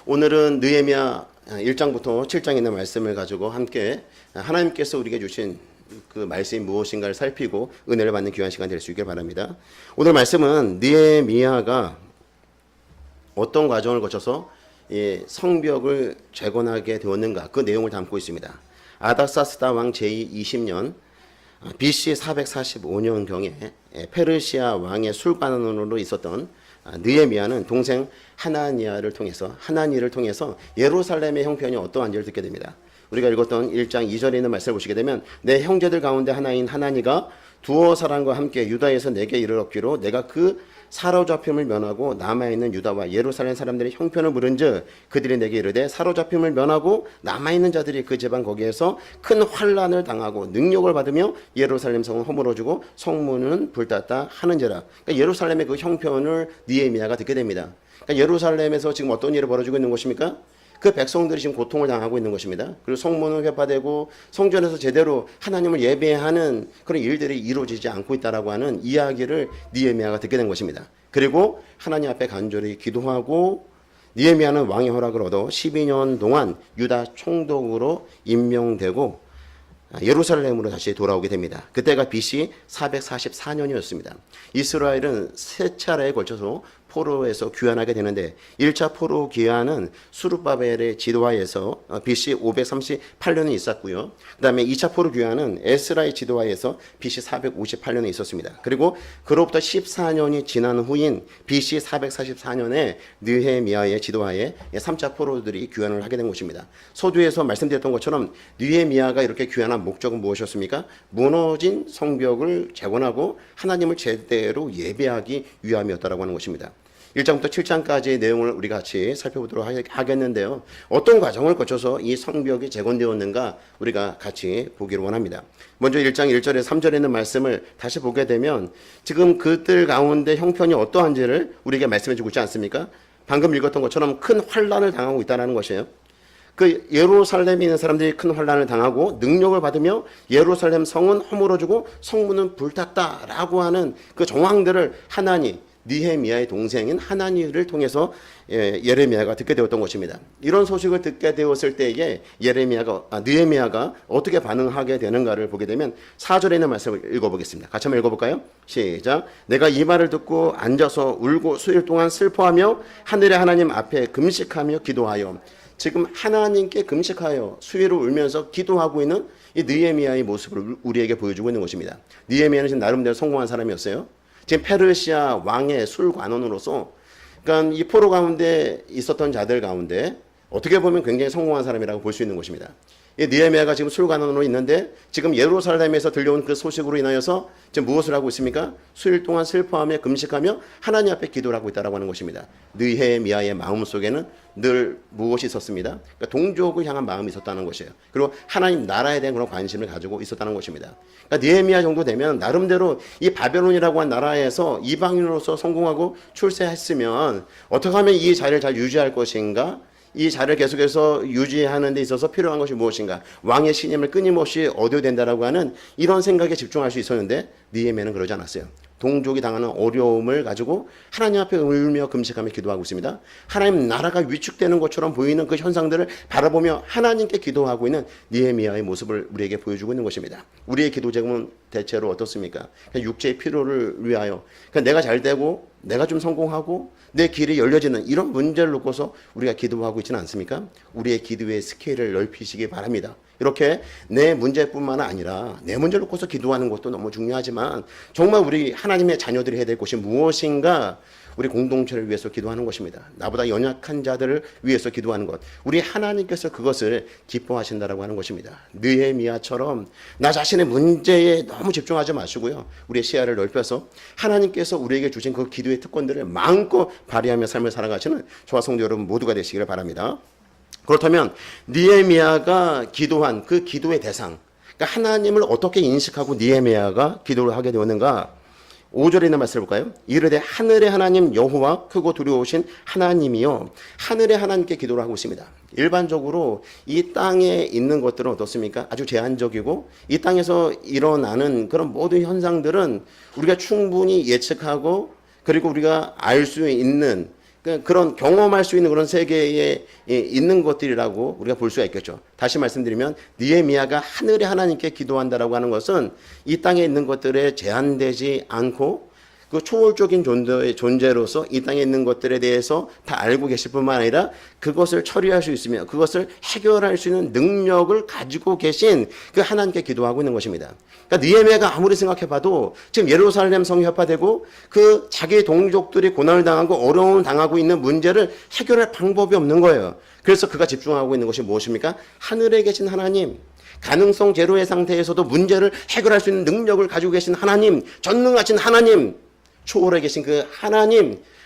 오늘은 느헤미야 1장부터 7장에 있는 말씀을 가지고 함께 하나님께서 우리에게 주신 그 말씀이 무엇인가를 살피고 은혜를 받는 귀한 시간 될 수 있길 바랍니다. 오늘 말씀은 느헤미야가 어떤 과정을 거쳐서 성벽을 재건하게 되었는가, 그 내용을 담고 있습니다. 아닥사스다 왕 제20년 BC 445년경에 페르시아 왕의 술관원으로 있었던 느헤미야는 동생 하나니를 통해서 예루살렘의 형편이 어떠한지를 듣게 됩니다. 우리가 읽었던 1장 2절에 있는 말씀을 보시게 되면, 내 형제들 가운데 하나인 하나니가 두어 사람과 함께 유다에서 내게 이르렀기로 내가 그 사로잡힘을 면하고 남아있는 유다와 예루살렘 사람들의 형편을 물은즉 그들이 내게 이르되 사로잡힘을 면하고 남아있는 자들이 그 지방 거기에서 큰 환난을 당하고 능력을 받으며 예루살렘 성은 허물어지고 성문은 불탔다 하는지라. 그러니까 예루살렘의 그 형편을 느헤미야가 듣게 됩니다. 그러니까 예루살렘에서 지금 어떤 일이 벌어지고 있는 것입니까? 그 백성들이 지금 고통을 당하고 있는 것입니다. 그리고 성문은 회파되고 성전에서 제대로 하나님을 예배하는 그런 일들이 이루어지지 않고 있다라고 하는 이야기를 느헤미야가 듣게 된 것입니다. 그리고 하나님 앞에 간절히 기도하고 느헤미야는 왕의 허락을 얻어 12년 동안 유다 총독으로 임명되고 예루살렘으로 다시 돌아오게 됩니다. 그때가 BC 444년이었습니다. 이스라엘은 세 차례에 걸쳐서 포로에서 귀환하게 되는데 1차 포로 귀환은 수르바벨의 지도하에서 BC 538년에 있었고요. 그 다음에 2차 포로 귀환은 에스라의 지도하에서 BC 458년에 있었습니다. 그리고 그로부터 14년이 지난 후인 BC 444년에 느헤미야의 지도하에 3차 포로들이 귀환을 하게 된 것입니다. 서두에서 말씀드렸던 것처럼 느헤미야가 이렇게 귀환한 목적은 무엇이었습니까? 무너진 성벽을 재건하고 하나님을 제대로 예배하기 위함이었다라고 하는 것입니다. 1장부터 7장까지의 내용을 우리 같이 살펴보도록 하겠는데요. 어떤 과정을 거쳐서 이 성벽이 재건되었는가 우리가 같이 보기를 원합니다. 먼저 1장 1절에 3절에 있는 말씀을 다시 보게 되면 지금 그들 가운데 형편이 어떠한지를 우리에게 말씀해 주고 있지 않습니까? 방금 읽었던 것처럼 큰 환난을 당하고 있다는 것이에요. 그 예루살렘에 있는 사람들이 큰 환난을 당하고 능력을 받으며 예루살렘 성은 허물어지고 성문은 불탔다라고 하는 그 정황들을 느헤미야의 동생인 하나니를 통해서 예레미야가 듣게 되었던 것입니다. 이런 소식을 듣게 되었을 때에 느헤미야가 어떻게 반응하게 되는가를 보게 되면 4절에 있는 말씀을 읽어보겠습니다. 같이 한번 읽어볼까요? 시작. 내가 이 말을 듣고 앉아서 울고 수일 동안 슬퍼하며 하늘의 하나님 앞에 금식하며 기도하여, 지금 하나님께 금식하여 수일을 울면서 기도하고 있는 이 느헤미야의 모습을 우리에게 보여주고 있는 것입니다. 느헤미야는 지금 나름대로 성공한 사람이었어요. 지금 페르시아 왕의 술관원으로서, 그러니까 이 포로 가운데 있었던 자들 가운데 어떻게 보면 굉장히 성공한 사람이라고 볼 수 있는 것입니다. 이 느헤미야가 지금 술관원으로 있는데 지금 예루살렘에서 들려온 그 소식으로 인하여서 지금 무엇을 하고 있습니까? 수일 동안 슬퍼하며 금식하며 하나님 앞에 기도를 하고 있다라고 하는 것입니다. 느헤미야의 마음 속에는 늘 무엇이 있었습니다? 그러니까 동족을 향한 마음이 있었다는 것이에요. 그리고 하나님 나라에 대한 그런 관심을 가지고 있었다는 것입니다. 그러니까 느헤미야 정도 되면 나름대로 이 바벨론이라고 한 나라에서 이방인으로서 성공하고 출세했으면 어떻게 하면 이 자리를 잘 유지할 것인가? 이 자리를 계속해서 유지하는 데 있어서 필요한 것이 무엇인가? 왕의 신임을 끊임없이 얻어야 된다라고 하는 이런 생각에 집중할 수 있었는데 느헤미야는 그러지 않았어요. 동족이 당하는 어려움을 가지고 하나님 앞에 울며 금식하며 기도하고 있습니다. 하나님 나라가 위축되는 것처럼 보이는 그 현상들을 바라보며 하나님께 기도하고 있는 느헤미야의 모습을 우리에게 보여주고 있는 것입니다. 우리의 기도 제목은 대체로 어떻습니까? 육체의 필요를 위하여, 내가 잘 되고 내가 좀 성공하고 내 길이 열려지는 이런 문제를 놓고서 우리가 기도하고 있지는 않습니까? 우리의 기도의 스케일을 넓히시기 바랍니다. 이렇게 내 문제뿐만 아니라 내 문제를 놓고서 기도하는 것도 너무 중요하지만 정말 우리 하나님의 자녀들이 해야 될 것이 무엇인가? 우리 공동체를 위해서 기도하는 것입니다. 나보다 연약한 자들을 위해서 기도하는 것. 우리 하나님께서 그것을 기뻐하신다라고 하는 것입니다. 느헤미야처럼 나 자신의 문제에 너무 집중하지 마시고요. 우리의 시야를 넓혀서 하나님께서 우리에게 주신 그 기도의 특권들을 마음껏 발휘하며 삶을 살아가시는 저와 성도 여러분 모두가 되시기를 바랍니다. 그렇다면 느헤미야가 기도한 그 기도의 대상, 그러니까 하나님을 어떻게 인식하고 느헤미야가 기도를 하게 되었는가? 5절에 있는 말씀을 볼까요? 이르되 하늘의 하나님 여호와 크고 두려우신 하나님이요, 하늘의 하나님께 기도를 하고 있습니다. 일반적으로 이 땅에 있는 것들은 어떻습니까? 아주 제한적이고 이 땅에서 일어나는 그런 모든 현상들은 우리가 충분히 예측하고 그리고 우리가 알 수 있는 그런 경험할 수 있는 그런 세계에 있는 것들이라고 우리가 볼 수가 있겠죠. 다시 말씀드리면 느헤미야가 하늘의 하나님께 기도한다라고 하는 것은 이 땅에 있는 것들에 제한되지 않고 그 초월적인 존재로서 이 땅에 있는 것들에 대해서 다 알고 계실 뿐만 아니라 그것을 처리할 수 있으며 그것을 해결할 수 있는 능력을 가지고 계신 그 하나님께 기도하고 있는 것입니다. 그러니까 느헤미야가 아무리 생각해봐도 지금 예루살렘 성이 협파되고 그 자기 동족들이 고난을 당하고 어려움을 당하고 있는 문제를 해결할 방법이 없는 거예요. 그래서 그가 집중하고 있는 것이 무엇입니까? 하늘에 계신 하나님, 가능성 제로의 상태에서도 문제를 해결할 수 있는 능력을 가지고 계신 하나님, 전능하신 하나님, 초월해 계신 그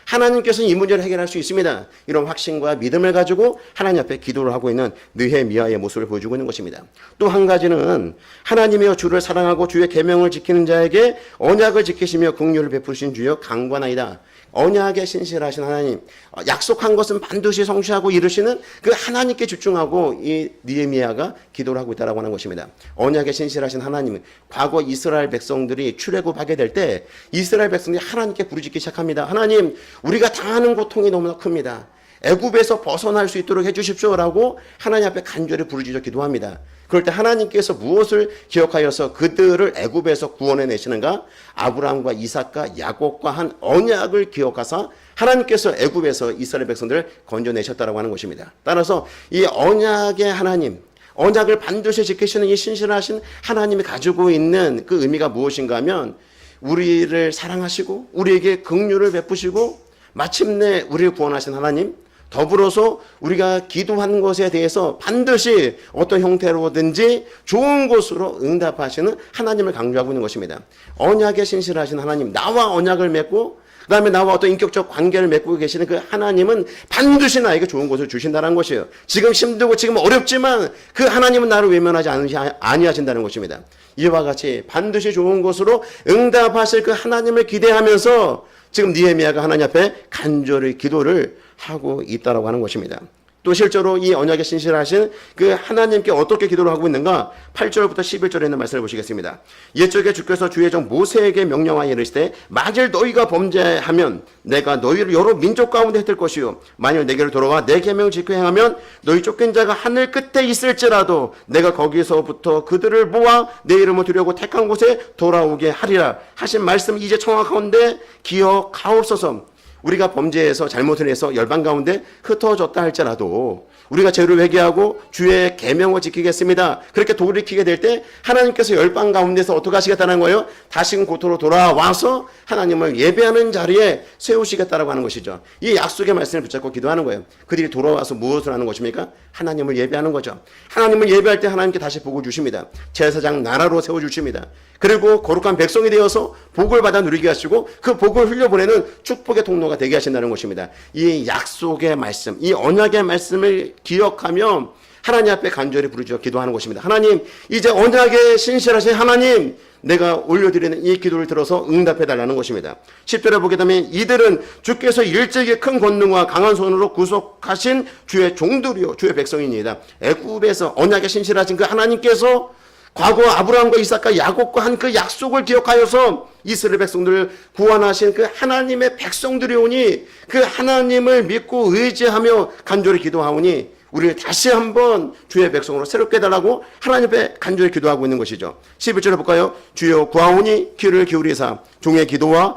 하나님께서는 이 문제를 해결할 수 있습니다. 이런 확신과 믿음을 가지고 하나님 앞에 기도를 하고 있는 느헤미야의 모습을 보여주고 있는 것입니다. 또 한 가지는 하나님이여 주를 사랑하고 주의 계명을 지키는 자에게 언약을 지키시며 긍휼을 베푸신 주여 강관하이다. 언약에 신실하신 하나님, 약속한 것은 반드시 성취하고 이루시는 그 하나님께 집중하고 이 느헤미야가 기도를 하고 있다고 하는 것입니다. 언약에 신실하신 하나님은 과거 이스라엘 백성들이 출애굽하게 될 때 이스라엘 백성들이 하나님께 부르짖기 시작합니다. 하나님, 우리가 당하는 고통이 너무나 큽니다. 애굽에서 벗어날 수 있도록 해주십시오라고 하나님 앞에 간절히 부르짖어 기도합니다. 그럴 때 하나님께서 무엇을 기억하여서 그들을 애굽에서 구원해 내시는가? 아브라함과 이삭과 야곱과 한 언약을 기억하사 하나님께서 애굽에서 이스라엘 백성들을 건져내셨다고 하는 것입니다. 따라서 이 언약의 하나님, 언약을 반드시 지키시는 이 신실하신 하나님이 가지고 있는 그 의미가 무엇인가 하면 우리를 사랑하시고 우리에게 긍휼을 베푸시고 마침내 우리를 구원하신 하나님, 더불어서 우리가 기도하는 것에 대해서 반드시 어떤 형태로든지 좋은 것으로 응답하시는 하나님을 강조하고 있는 것입니다. 언약에 신실하신 하나님, 나와 언약을 맺고 그 다음에 나와 어떤 인격적 관계를 맺고 계시는 그 하나님은 반드시 나에게 좋은 것을 주신다는 것이에요. 지금 힘들고 지금 어렵지만 그 하나님은 나를 외면하지 아니하신다는 것입니다. 이와 같이 반드시 좋은 것으로 응답하실 그 하나님을 기대하면서 지금 느헤미야가 하나님 앞에 간절히 기도를 하고 있다라고 하는 것입니다. 또 실제로 이 언약에 신실하신 그 하나님께 어떻게 기도를 하고 있는가? 8절부터 11절에 있는 말씀을 보시겠습니다. 옛적에 주께서 주의 종 모세에게 명령하여 이르시되 만일 너희가 범죄하면 내가 너희를 여러 민족 가운데 흩을 것이요 만일 내게로 돌아와 내 계명을 지켜 행하면 너희 쫓긴 자가 하늘 끝에 있을지라도 내가 거기서부터 그들을 모아 내 이름을 두려고 택한 곳에 돌아오게 하리라 하신 말씀 이제 정확한데 기억하옵소서. 우리가 범죄해서 잘못을 해서 열방 가운데 흩어졌다 할지라도 우리가 죄를 회개하고 주의 계명을 지키겠습니다. 그렇게 돌이키게 될 때 하나님께서 열방 가운데서 어떻게 하시겠다는 거예요? 다시금 고토로 돌아와서 하나님을 예배하는 자리에 세우시겠다라고 하는 것이죠. 이 약속의 말씀을 붙잡고 기도하는 거예요. 그들이 돌아와서 무엇을 하는 것입니까? 하나님을 예배하는 거죠. 하나님을 예배할 때 하나님께 다시 복을 주십니다. 제사장 나라로 세워주십니다. 그리고 거룩한 백성이 되어서 복을 받아 누리게 하시고 그 복을 흘려보내는 축복의 통로가 되게 하신다는 것입니다. 이 약속의 말씀, 이 언약의 말씀을 기억하며 하나님 앞에 간절히 부르짖어 기도하는 것입니다. 하나님, 이제 언약에 신실하신 하나님, 내가 올려드리는 이 기도를 들어서 응답해달라는 것입니다. 10절에 보게 되면 이들은 주께서 일찍이 큰 권능과 강한 손으로 구속하신 주의 종들이요 주의 백성입니다. 애굽에서 언약에 신실하신 그 하나님께서 과거 아브라함과 이삭과 야곱과 한 그 약속을 기억하여서 이스라엘 백성들을 구원하신 그 하나님의 백성들이 오니 그 하나님을 믿고 의지하며 간절히 기도하오니 우리를 다시 한번 주의 백성으로 새롭게 해달라고 하나님 앞에 간절히 기도하고 있는 것이죠. 11절에 볼까요? 주여 구하오니 귀를 기울이사 종의 기도와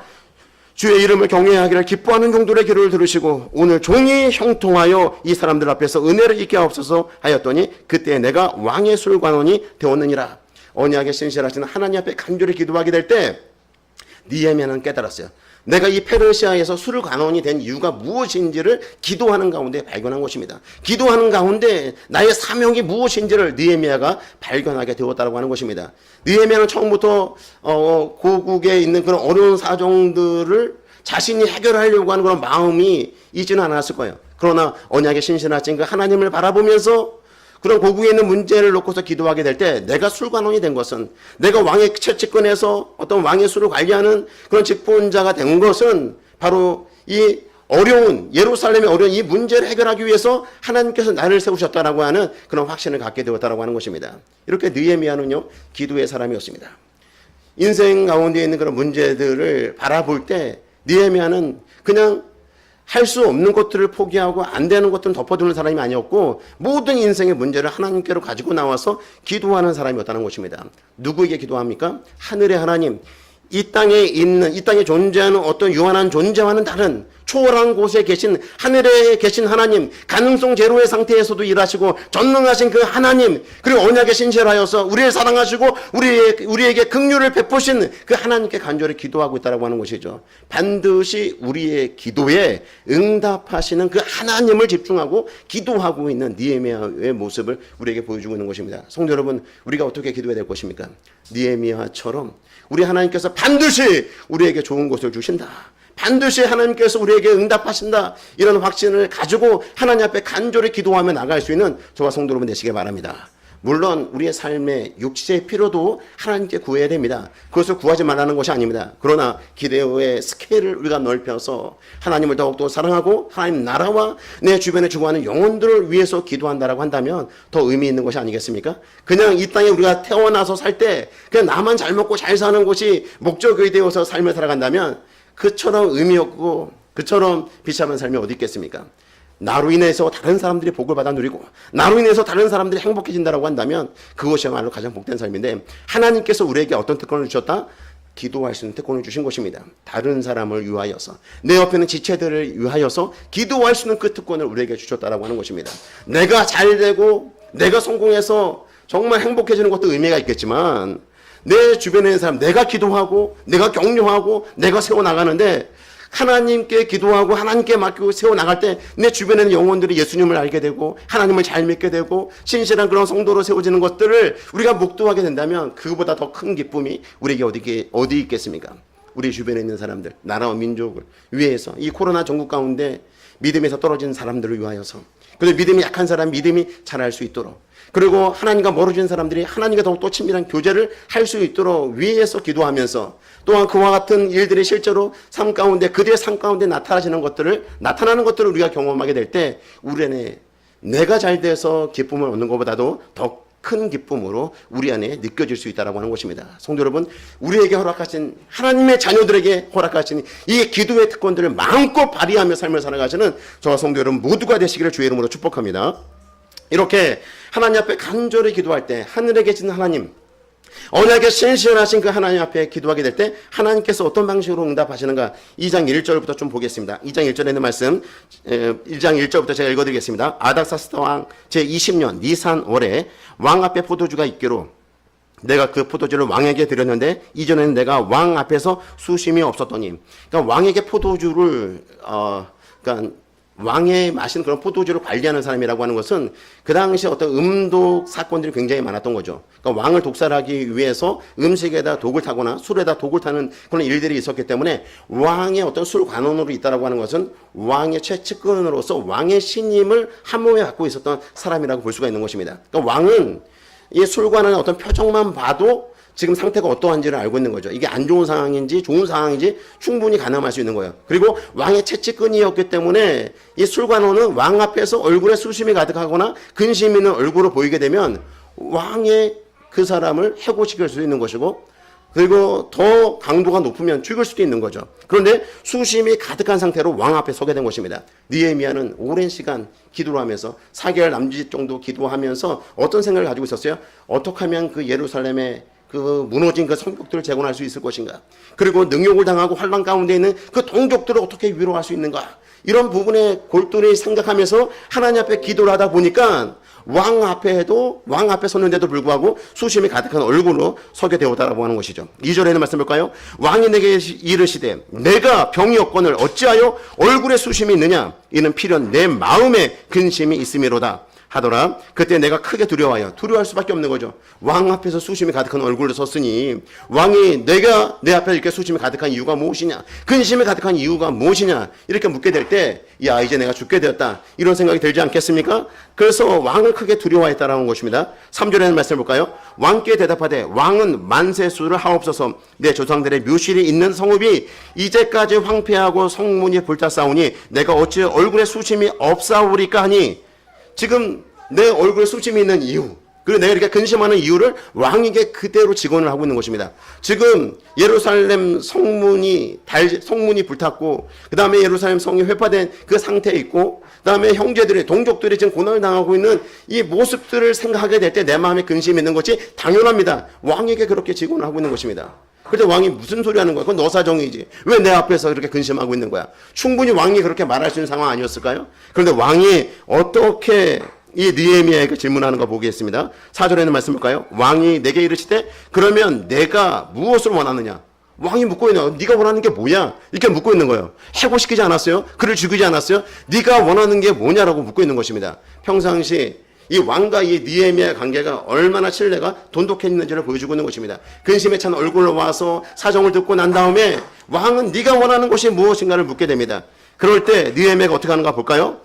주의 이름을 경외하기를 기뻐하는 종들의 기도를 들으시고 오늘 종이 형통하여 이 사람들 앞에서 은혜를 잊게 하옵소서 하였더니 그때 내가 왕의 술관원이 되었느니라. 언약에 신실하신 하나님 앞에 간절히 기도하게 될 때 느헤미야는 깨달았어요. 내가 이 페르시아에서 술관원이 된 이유가 무엇인지를 기도하는 가운데 발견한 것입니다. 기도하는 가운데 나의 사명이 무엇인지를 느헤미야가 발견하게 되었다고 하는 것입니다. 느헤미야는 처음부터 고국에 있는 그런 어려운 사정들을 자신이 해결하려고 하는 그런 마음이 있지는 않았을 거예요. 그러나 언약에 신실하신 그 하나님을 바라보면서 그런 고국에 있는 문제를 놓고서 기도하게 될 때 내가 술관원이 된 것은, 내가 왕의 채찍권에서 어떤 왕의 술을 관리하는 그런 직분자가 된 것은 바로 이 어려운 예루살렘의 어려운 이 문제를 해결하기 위해서 하나님께서 나를 세우셨다라고 하는 그런 확신을 갖게 되었다라고 하는 것입니다. 이렇게 느헤미야는요 기도의 사람이었습니다. 인생 가운데 있는 그런 문제들을 바라볼 때 느헤미야는 그냥 할 수 없는 것들을 포기하고 안 되는 것들은 덮어두는 사람이 아니었고 모든 인생의 문제를 하나님께로 가지고 나와서 기도하는 사람이었다는 것입니다. 누구에게 기도합니까? 하늘의 하나님, 이 땅에 존재하는 어떤 유한한 존재와는 다른 초월한 곳에 계신 하늘에 계신 하나님, 가능성 제로의 상태에서도 일하시고 전능하신 그 하나님, 그리고 언약에 신실하여서 우리를 사랑하시고 우리에게 긍휼을 베푸신 그 하나님께 간절히 기도하고 있다고 하는 것이죠. 반드시 우리의 기도에 응답하시는 그 하나님을 집중하고 기도하고 있는 느헤미야의 모습을 우리에게 보여주고 있는 것입니다. 성도 여러분, 우리가 어떻게 기도해야 될 것입니까? 느헤미야처럼 우리 하나님께서 반드시 우리에게 좋은 것을 주신다, 반드시 하나님께서 우리에게 응답하신다, 이런 확신을 가지고 하나님 앞에 간절히 기도하며 나갈 수 있는 저와 성도 여러분 되시길 바랍니다. 물론 우리의 삶의 육체의 필요도 하나님께 구해야 됩니다. 그것을 구하지 말라는 것이 아닙니다. 그러나 기도의 스케일을 우리가 넓혀서 하나님을 더욱더 사랑하고 하나님 나라와 내 주변에 죽어가는 영혼들을 위해서 기도한다라고 한다면 더 의미 있는 것이 아니겠습니까? 그냥 이 땅에 우리가 태어나서 살 때 그냥 나만 잘 먹고 잘 사는 것이 목적이 되어서 삶을 살아간다면 그처럼 의미 없고 그처럼 비참한 삶이 어디 있겠습니까? 나로 인해서 다른 사람들이 복을 받아 누리고 나로 인해서 다른 사람들이 행복해진다고 한다면 그것이야말로 가장 복된 삶인데, 하나님께서 우리에게 어떤 특권을 주셨다? 기도할 수 있는 특권을 주신 것입니다. 다른 사람을 위하여서, 내 옆에 있는 지체들을 위하여서 기도할 수 있는 그 특권을 우리에게 주셨다라고 하는 것입니다. 내가 잘 되고 내가 성공해서 정말 행복해지는 것도 의미가 있겠지만 내 주변에 있는 사람, 내가 기도하고 내가 격려하고 내가 세워나가는데 하나님께 기도하고 하나님께 맡기고 세워나갈 때 내 주변에 있는 영혼들이 예수님을 알게 되고 하나님을 잘 믿게 되고 신실한 그런 성도로 세워지는 것들을 우리가 묵도하게 된다면 그거보다 더 큰 기쁨이 우리에게 어디 있겠습니까? 우리 주변에 있는 사람들, 나라와 민족을 위해서, 이 코로나 전국 가운데 믿음에서 떨어진 사람들을 위하여서, 그리고 믿음이 약한 사람 믿음이 자랄 수 있도록, 그리고 하나님과 멀어진 사람들이 하나님과 더욱더 친밀한 교제를 할 수 있도록 위해서 기도하면서, 또한 그와 같은 일들이 실제로 삶 가운데, 그들의 삶 가운데 나타나는 것들을 우리가 경험하게 될 때 우리 안에 내가 잘 돼서 기쁨을 얻는 것보다도 더 큰 기쁨으로 우리 안에 느껴질 수 있다고 하는 것입니다. 성도 여러분, 우리에게 허락하신, 하나님의 자녀들에게 허락하신 이 기도의 특권들을 마음껏 발휘하며 삶을 살아가시는 저와 성도 여러분 모두가 되시기를 주의 이름으로 축복합니다. 이렇게 하나님 앞에 간절히 기도할 때 하늘에 계신 하나님, 언약에 신실하신 그 하나님 앞에 기도하게 될 때 하나님께서 어떤 방식으로 응답하시는가, 2장 1절부터 좀 보겠습니다. 2장 1절에 있는 말씀, 1장 1절부터 제가 읽어드리겠습니다. 아닥사스다 왕 제20년 니산월에 왕 앞에 포도주가 있기로 내가 그 포도주를 왕에게 드렸는데 이전에는 내가 왕 앞에서 수심이 없었더니, 그러니까 왕에게 포도주를 그러니까 왕의 마신 그런 포도주를 관리하는 사람이라고 하는 것은 그 당시 어떤 음독 사건들이 굉장히 많았던 거죠. 그러니까 왕을 독살하기 위해서 음식에다 독을 타거나 술에다 독을 타는 그런 일들이 있었기 때문에 왕의 어떤 술 관원으로 있다라고 하는 것은 왕의 최측근으로서 왕의 신임을 한 몸에 갖고 있었던 사람이라고 볼 수가 있는 것입니다. 그러니까 왕은 이 술관원의 어떤 표정만 봐도 지금 상태가 어떠한지를 알고 있는 거죠. 이게 안 좋은 상황인지 좋은 상황인지 충분히 가늠할 수 있는 거예요. 그리고 왕의 채찍근이었기 때문에 이 술관원은 왕 앞에서 얼굴에 수심이 가득하거나 근심 있는 얼굴을 보이게 되면 왕의 그 사람을 해고시킬 수 있는 것이고, 그리고 더 강도가 높으면 죽일 수도 있는 거죠. 그런데 수심이 가득한 상태로 왕 앞에 서게 된 것입니다. 느헤미야는 오랜 시간 기도를 하면서 4개월 남짓 정도 기도하면서 어떤 생각을 가지고 있었어요? 어떻게 하면 그 예루살렘에 그 무너진 그 성벽들을 재건할 수 있을 것인가, 그리고 능욕을 당하고 환난 가운데 있는 그 동족들을 어떻게 위로할 수 있는가, 이런 부분에 골똘히 생각하면서 하나님 앞에 기도를 하다 보니까 왕 앞에 섰는데도 불구하고 수심이 가득한 얼굴로 서게 되었다라고 하는 것이죠. 2절에는 말씀 볼까요? 왕이 내게 이르시되 내가 병이 없거늘 어찌하여 얼굴에 수심이 있느냐, 이는 필연 내 마음에 근심이 있음이로다 하더라. 그때 내가 크게 두려워할 수밖에 없는 거죠. 왕 앞에서 수심이 가득한 얼굴로 섰으니 왕이 내가 내 앞에 이렇게 수심이 가득한 이유가 무엇이냐, 근심이 가득한 이유가 무엇이냐, 이렇게 묻게 될 때 야, 이제 내가 죽게 되었다, 이런 생각이 들지 않겠습니까? 그래서 왕을 크게 두려워했다라는 것입니다. 3절에는 말씀을 볼까요? 왕께 대답하되 왕은 만세수를 하옵소서, 내 조상들의 묘실이 있는 성읍이 이제까지 황폐하고 성문이 불타싸우니 내가 어찌 얼굴에 수심이 없사오리까 하니, 지금 내 얼굴에 수심이 있는 이유, 그리고 내가 이렇게 근심하는 이유를 왕에게 그대로 직언을 하고 있는 것입니다. 지금 예루살렘 성문이 불탔고, 그 다음에 예루살렘 성이 회파된 그 상태에 있고, 그 다음에 형제들이, 동족들이 지금 고난을 당하고 있는 이 모습들을 생각하게 될 때 내 마음에 근심이 있는 것이 당연합니다. 왕에게 그렇게 직언을 하고 있는 것입니다. 그런데 왕이 무슨 소리 하는 거야? 그건 너 사정이지. 왜 내 앞에서 그렇게 근심하고 있는 거야? 충분히 왕이 그렇게 말할 수 있는 상황 아니었을까요? 그런데 왕이 어떻게 이 느헤미야에게 질문하는 거 보겠습니다. 4절에 있는 말씀 볼까요? 왕이 내게 이르시되 그러면 내가 무엇을 원하느냐? 왕이 묻고 있는 거야. 네가 원하는 게 뭐야? 이렇게 묻고 있는 거예요. 해고시키지 않았어요? 그를 죽이지 않았어요? 네가 원하는 게 뭐냐라고 묻고 있는 것입니다. 평상시 이 왕과 이 느헤미야의 관계가 얼마나 신뢰가 돈독했는지를 보여주고 있는 것입니다. 근심에 찬 얼굴로 와서 사정을 듣고 난 다음에 왕은 네가 원하는 것이 무엇인가를 묻게 됩니다. 그럴 때 느헤미야가 어떻게 하는가 볼까요?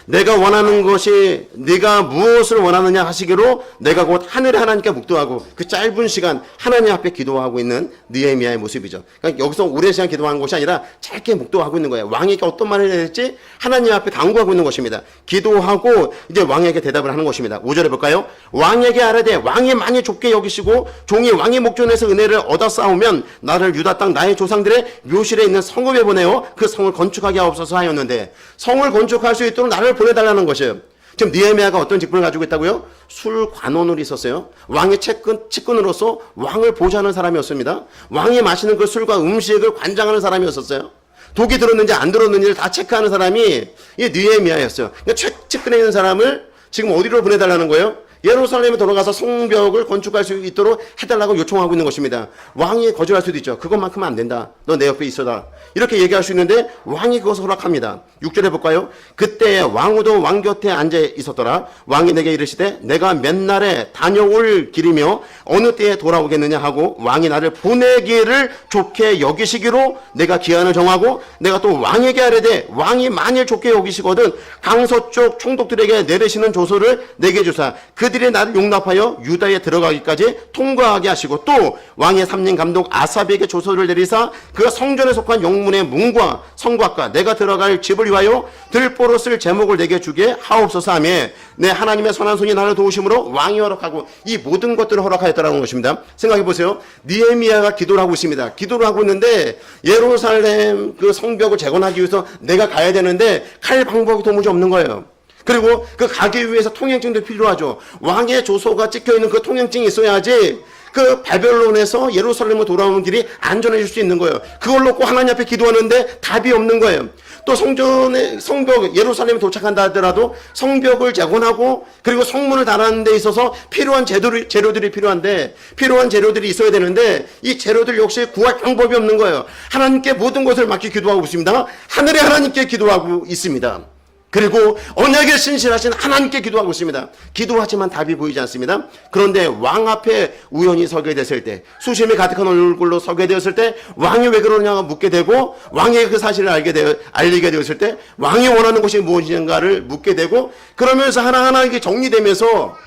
내가 원하는 것이 네가 무엇을 원하느냐 하시기로 내가 곧 하늘의 하나님께 묵도하고 그 짧은 시간 하나님 앞에 기도하고 있는 느헤미야의 모습이죠. 그러니까 여기서 오랜 시간 기도하는 것이 아니라 짧게 묵도하고 있는 거예요. 왕에게 어떤 말을 해야 될지 하나님 앞에 간구하고 있는 것입니다. 기도하고 이제 왕에게 대답을 하는 것입니다. 5절에 볼까요? 왕에게 아뢰되 왕이 많이 좁게 여기시고 종이 왕의 목전에서 은혜를 얻어 싸우면 나를 유다 땅 나의 조상들의 묘실에 있는 성읍에 보내어 그 성을 건축하게 하옵소서 하였는데, 성을 건축할 수 있도록 나를 보내달라는 것이에요. 지금 느헤미야가 어떤 직분을 가지고 있다고요? 술관원으로 있었어요. 왕의 측근으로서 왕을 보좌하는 사람이었습니다. 왕이 마시는 그 술과 음식을 관장하는 사람이었었어요. 독이 들었는지 안 들었는지를 다 체크하는 사람이 이 느헤미야였어요. 그러니까 측근에 있는 사람을 지금 어디로 보내달라는 거예요? 예루살렘에 돌아가서 성벽을 건축할 수 있도록 해달라고 요청하고 있는 것입니다. 왕이 거절할 수도 있죠. 그것만큼은 안 된다. 너 내 옆에 있어라. 이렇게 얘기할 수 있는데 왕이 그것을 허락합니다. 6절에 볼까요? 그때 왕후도 왕 곁에 앉아 있었더라. 왕이 내게 이르시되 내가 맨날에 다녀올 길이며 어느 때에 돌아오겠느냐 하고 왕이 나를 보내기를 좋게 여기시기로 내가 기한을 정하고, 내가 또 왕에게 아뢰되 왕이 만일 좋게 여기시거든 강서쪽 총독들에게 내리시는 조서를 내게 주사 그들이 나를 용납하여 유다에 들어가기까지 통과하게 하시고, 또 왕의 삼림 감독 아삽에게 조서를 내리사 그 성전에 속한 영문의 문과 성곽과 내가 들어갈 집을 위하여 들보로 쓸 제목을 내게 주게 하옵소서 하며, 내 하나님의 선한 손이 나를 도우심으로 왕이 허락하고 이 모든 것들을 허락하였다라는 것입니다. 생각해 보세요. 느헤미야가 기도를 하고 있습니다. 기도를 하고 있는데 예루살렘 그 성벽을 재건하기 위해서 내가 가야 되는데 갈 방법이 도무지 없는 거예요. 그리고 그 가기 위해서 통행증도 필요하죠. 왕의 조서가 찍혀있는 그 통행증이 있어야지 그 바벨론에서 예루살렘으로 돌아오는 길이 안전해질 수 있는 거예요. 그걸 놓고 하나님 앞에 기도하는데 답이 없는 거예요. 또 성벽 예루살렘에 도착한다 하더라도 성벽을 재건하고 그리고 성문을 달아는 데 있어서 필요한 재료들이 필요한데, 필요한 재료들이 있어야 되는데 이 재료들 역시 구할 방법이 없는 거예요. 하나님께 모든 것을 맡기 기도하고 있습니다. 하늘의 하나님께 기도하고 있습니다. 그리고 언약에 신실하신 하나님께 기도하고 있습니다. 기도하지만 답이 보이지 않습니다. 그런데 왕 앞에 우연히 서게 됐을 때, 수심이 가득한 얼굴로 서게 되었을 때 왕이 왜 그러냐고 묻게 되고, 왕의 그 사실을 알리게 되었을 때 왕이 원하는 것이 무엇인가를 묻게 되고, 그러면서 하나하나 이게 정리되면서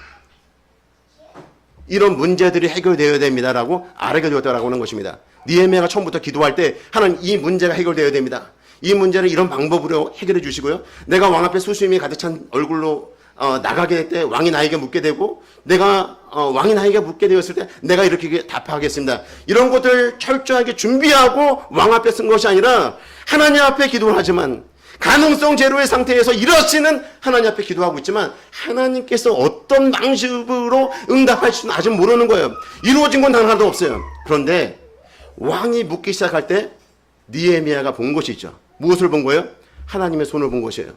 이런 문제들이 해결되어야 됩니다라고 알게 되었다라고 하는 것입니다. 느헤미야가 처음부터 기도할 때 하나님 이 문제가 해결되어야 됩니다. 이 문제를 이런 방법으로 해결해 주시고요. 내가 왕 앞에 수심이 가득 찬 얼굴로 나가게 될 때 왕이 나에게 묻게 되고, 내가 왕이 나에게 묻게 되었을 때 내가 이렇게 답하겠습니다. 이런 것들 철저하게 준비하고 왕 앞에 쓴 것이 아니라 하나님 앞에 기도를 하지만, 가능성 제로의 상태에서 이러시는 하나님 앞에 기도하고 있지만 하나님께서 어떤 방식으로 응답하실지는 아직 모르는 거예요. 이루어진 건 단 하나도 없어요. 그런데 왕이 묻기 시작할 때 느헤미야가 본 것이 있죠. 무엇을 본 거예요? 하나님의 손을 본 것이에요.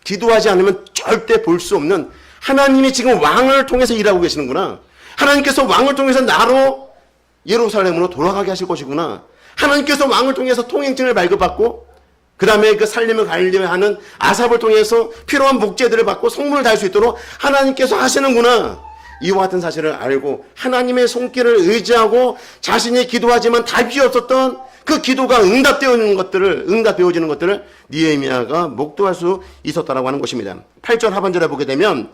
기도하지 않으면 절대 볼 수 없는, 하나님이 지금 왕을 통해서 일하고 계시는구나. 하나님께서 왕을 통해서 나로 예루살렘으로 돌아가게 하실 것이구나. 하나님께서 왕을 통해서 통행증을 발급받고, 그 다음에 그 살림을 관리하는 아삽을 통해서 필요한 목재들을 받고 성문을 달 수 있도록 하나님께서 하시는구나. 이와 같은 사실을 알고 하나님의 손길을 의지하고 자신이 기도하지만 답이 없었던 그 기도가 응답되어지는 것들을 느헤미야가 목도할 수 있었다라고 하는 것입니다. 8절 하반절에 보게 되면,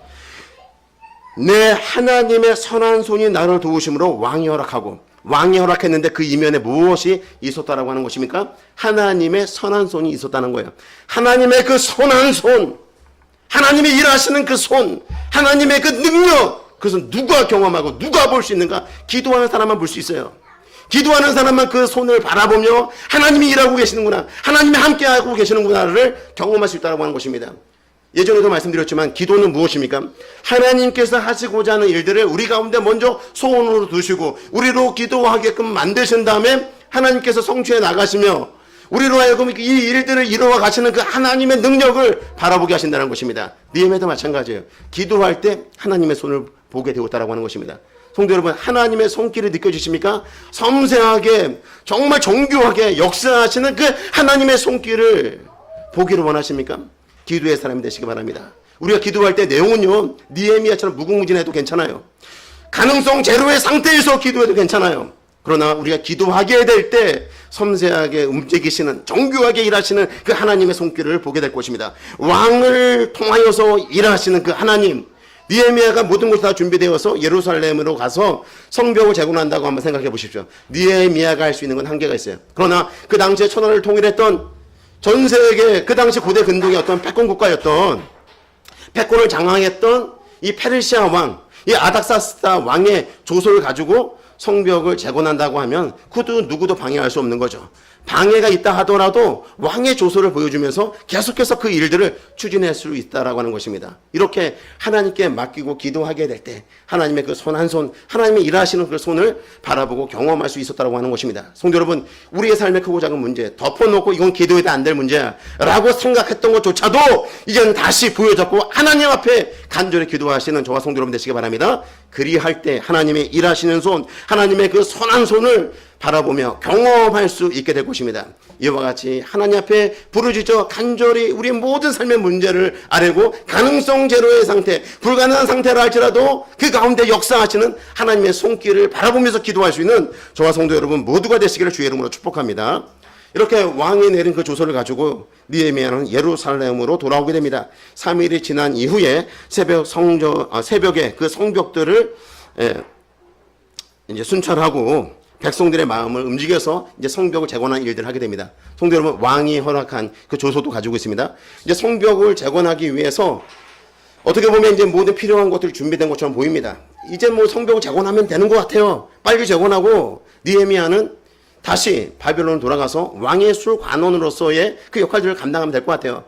내 하나님의 선한 손이 나를 도우심으로 왕이 허락했는데 그 이면에 무엇이 있었다라고 하는 것입니까? 하나님의 선한 손이 있었다는 거예요. 하나님의 그 선한 손, 하나님이 일하시는 그 손, 하나님의 그 능력, 그것은 누가 경험하고 누가 볼 수 있는가? 기도하는 사람만 볼 수 있어요. 기도하는 사람만 그 손을 바라보며 하나님이 일하고 계시는구나, 하나님이 함께하고 계시는구나를 경험할 수 있다고 하는 것입니다. 예전에도 말씀드렸지만 기도는 무엇입니까? 하나님께서 하시고자 하는 일들을 우리 가운데 먼저 소원으로 두시고 우리로 기도하게끔 만드신 다음에 하나님께서 성취해 나가시며 우리로 하여금 이 일들을 이루어 가시는 그 하나님의 능력을 바라보게 하신다는 것입니다. 느헤미야도 마찬가지예요. 기도할 때 하나님의 손을 보게 되었다라고 하는 것입니다. 성도 여러분, 하나님의 손길이 느껴지십니까? 섬세하게 정말 정교하게 역사하시는 그 하나님의 손길을 보기를 원하십니까? 기도의 사람이 되시기 바랍니다. 우리가 기도할 때 내용은요, 느헤미야처럼 무궁무진해도 괜찮아요. 가능성 제로의 상태에서 기도해도 괜찮아요. 그러나 우리가 기도하게 될 때 섬세하게 움직이시는, 정교하게 일하시는 그 하나님의 손길을 보게 될 것입니다. 왕을 통하여서 일하시는 그 하나님, 느헤미야가 모든 것이 다 준비되어서 예루살렘으로 가서 성벽을 재건한다고 한번 생각해 보십시오. 느헤미야가 할 수 있는 건 한계가 있어요. 그러나 그 당시에 천하를 통일했던 전 세계 그 당시 고대 근동의 어떤 패권 국가였던, 패권을 장악했던 이 페르시아 왕, 이 아닥사스다 왕의 조소를 가지고 성벽을 재건한다고 하면 그것도 누구도 방해할 수 없는 거죠. 방해가 있다 하더라도 왕의 조소를 보여주면서 계속해서 그 일들을 추진할 수 있다라고 하는 것입니다. 이렇게 하나님께 맡기고 기도하게 될 때 하나님의 그 손 한 손, 하나님의 일하시는 그 손을 바라보고 경험할 수 있었다라고 하는 것입니다. 성도 여러분, 우리의 삶의 크고 작은 문제, 덮어놓고 이건 기도해도 안 될 문제야 라고 생각했던 것조차도 이제는 다시 부여잡고 하나님 앞에 간절히 기도하시는 저와 성도 여러분 되시기 바랍니다. 그리할 때 하나님의 일하시는 손, 하나님의 그 손 한 손을 바라보며 경험할 수 있게 될 것입니다. 이와 같이 하나님 앞에 부르짖어 간절히 우리 모든 삶의 문제를 아뢰고 가능성 제로의 상태, 불가능한 상태라 할지라도 그 가운데 역사하시는 하나님의 손길을 바라보면서 기도할 수 있는 저와 성도 여러분 모두가 되시기를 주의 이름으로 축복합니다. 이렇게 왕이 내린 그 조서를 가지고 느헤미야는 예루살렘으로 돌아오게 됩니다. 3일이 지난 이후에 새벽에 그 성벽들을 이제 순찰하고 백성들의 마음을 움직여서 이제 성벽을 재건하는 일들을 하게 됩니다. 성도 여러분, 왕이 허락한 그 조서도 가지고 있습니다. 이제 성벽을 재건하기 위해서 어떻게 보면 이제 모든 필요한 것들이 준비된 것처럼 보입니다. 이제 뭐 성벽을 재건하면 되는 것 같아요. 빨리 재건하고 느헤미야는 다시 바벨론으로 돌아가서 왕의 술관원으로서의 그 역할들을 감당하면 될 것 같아요.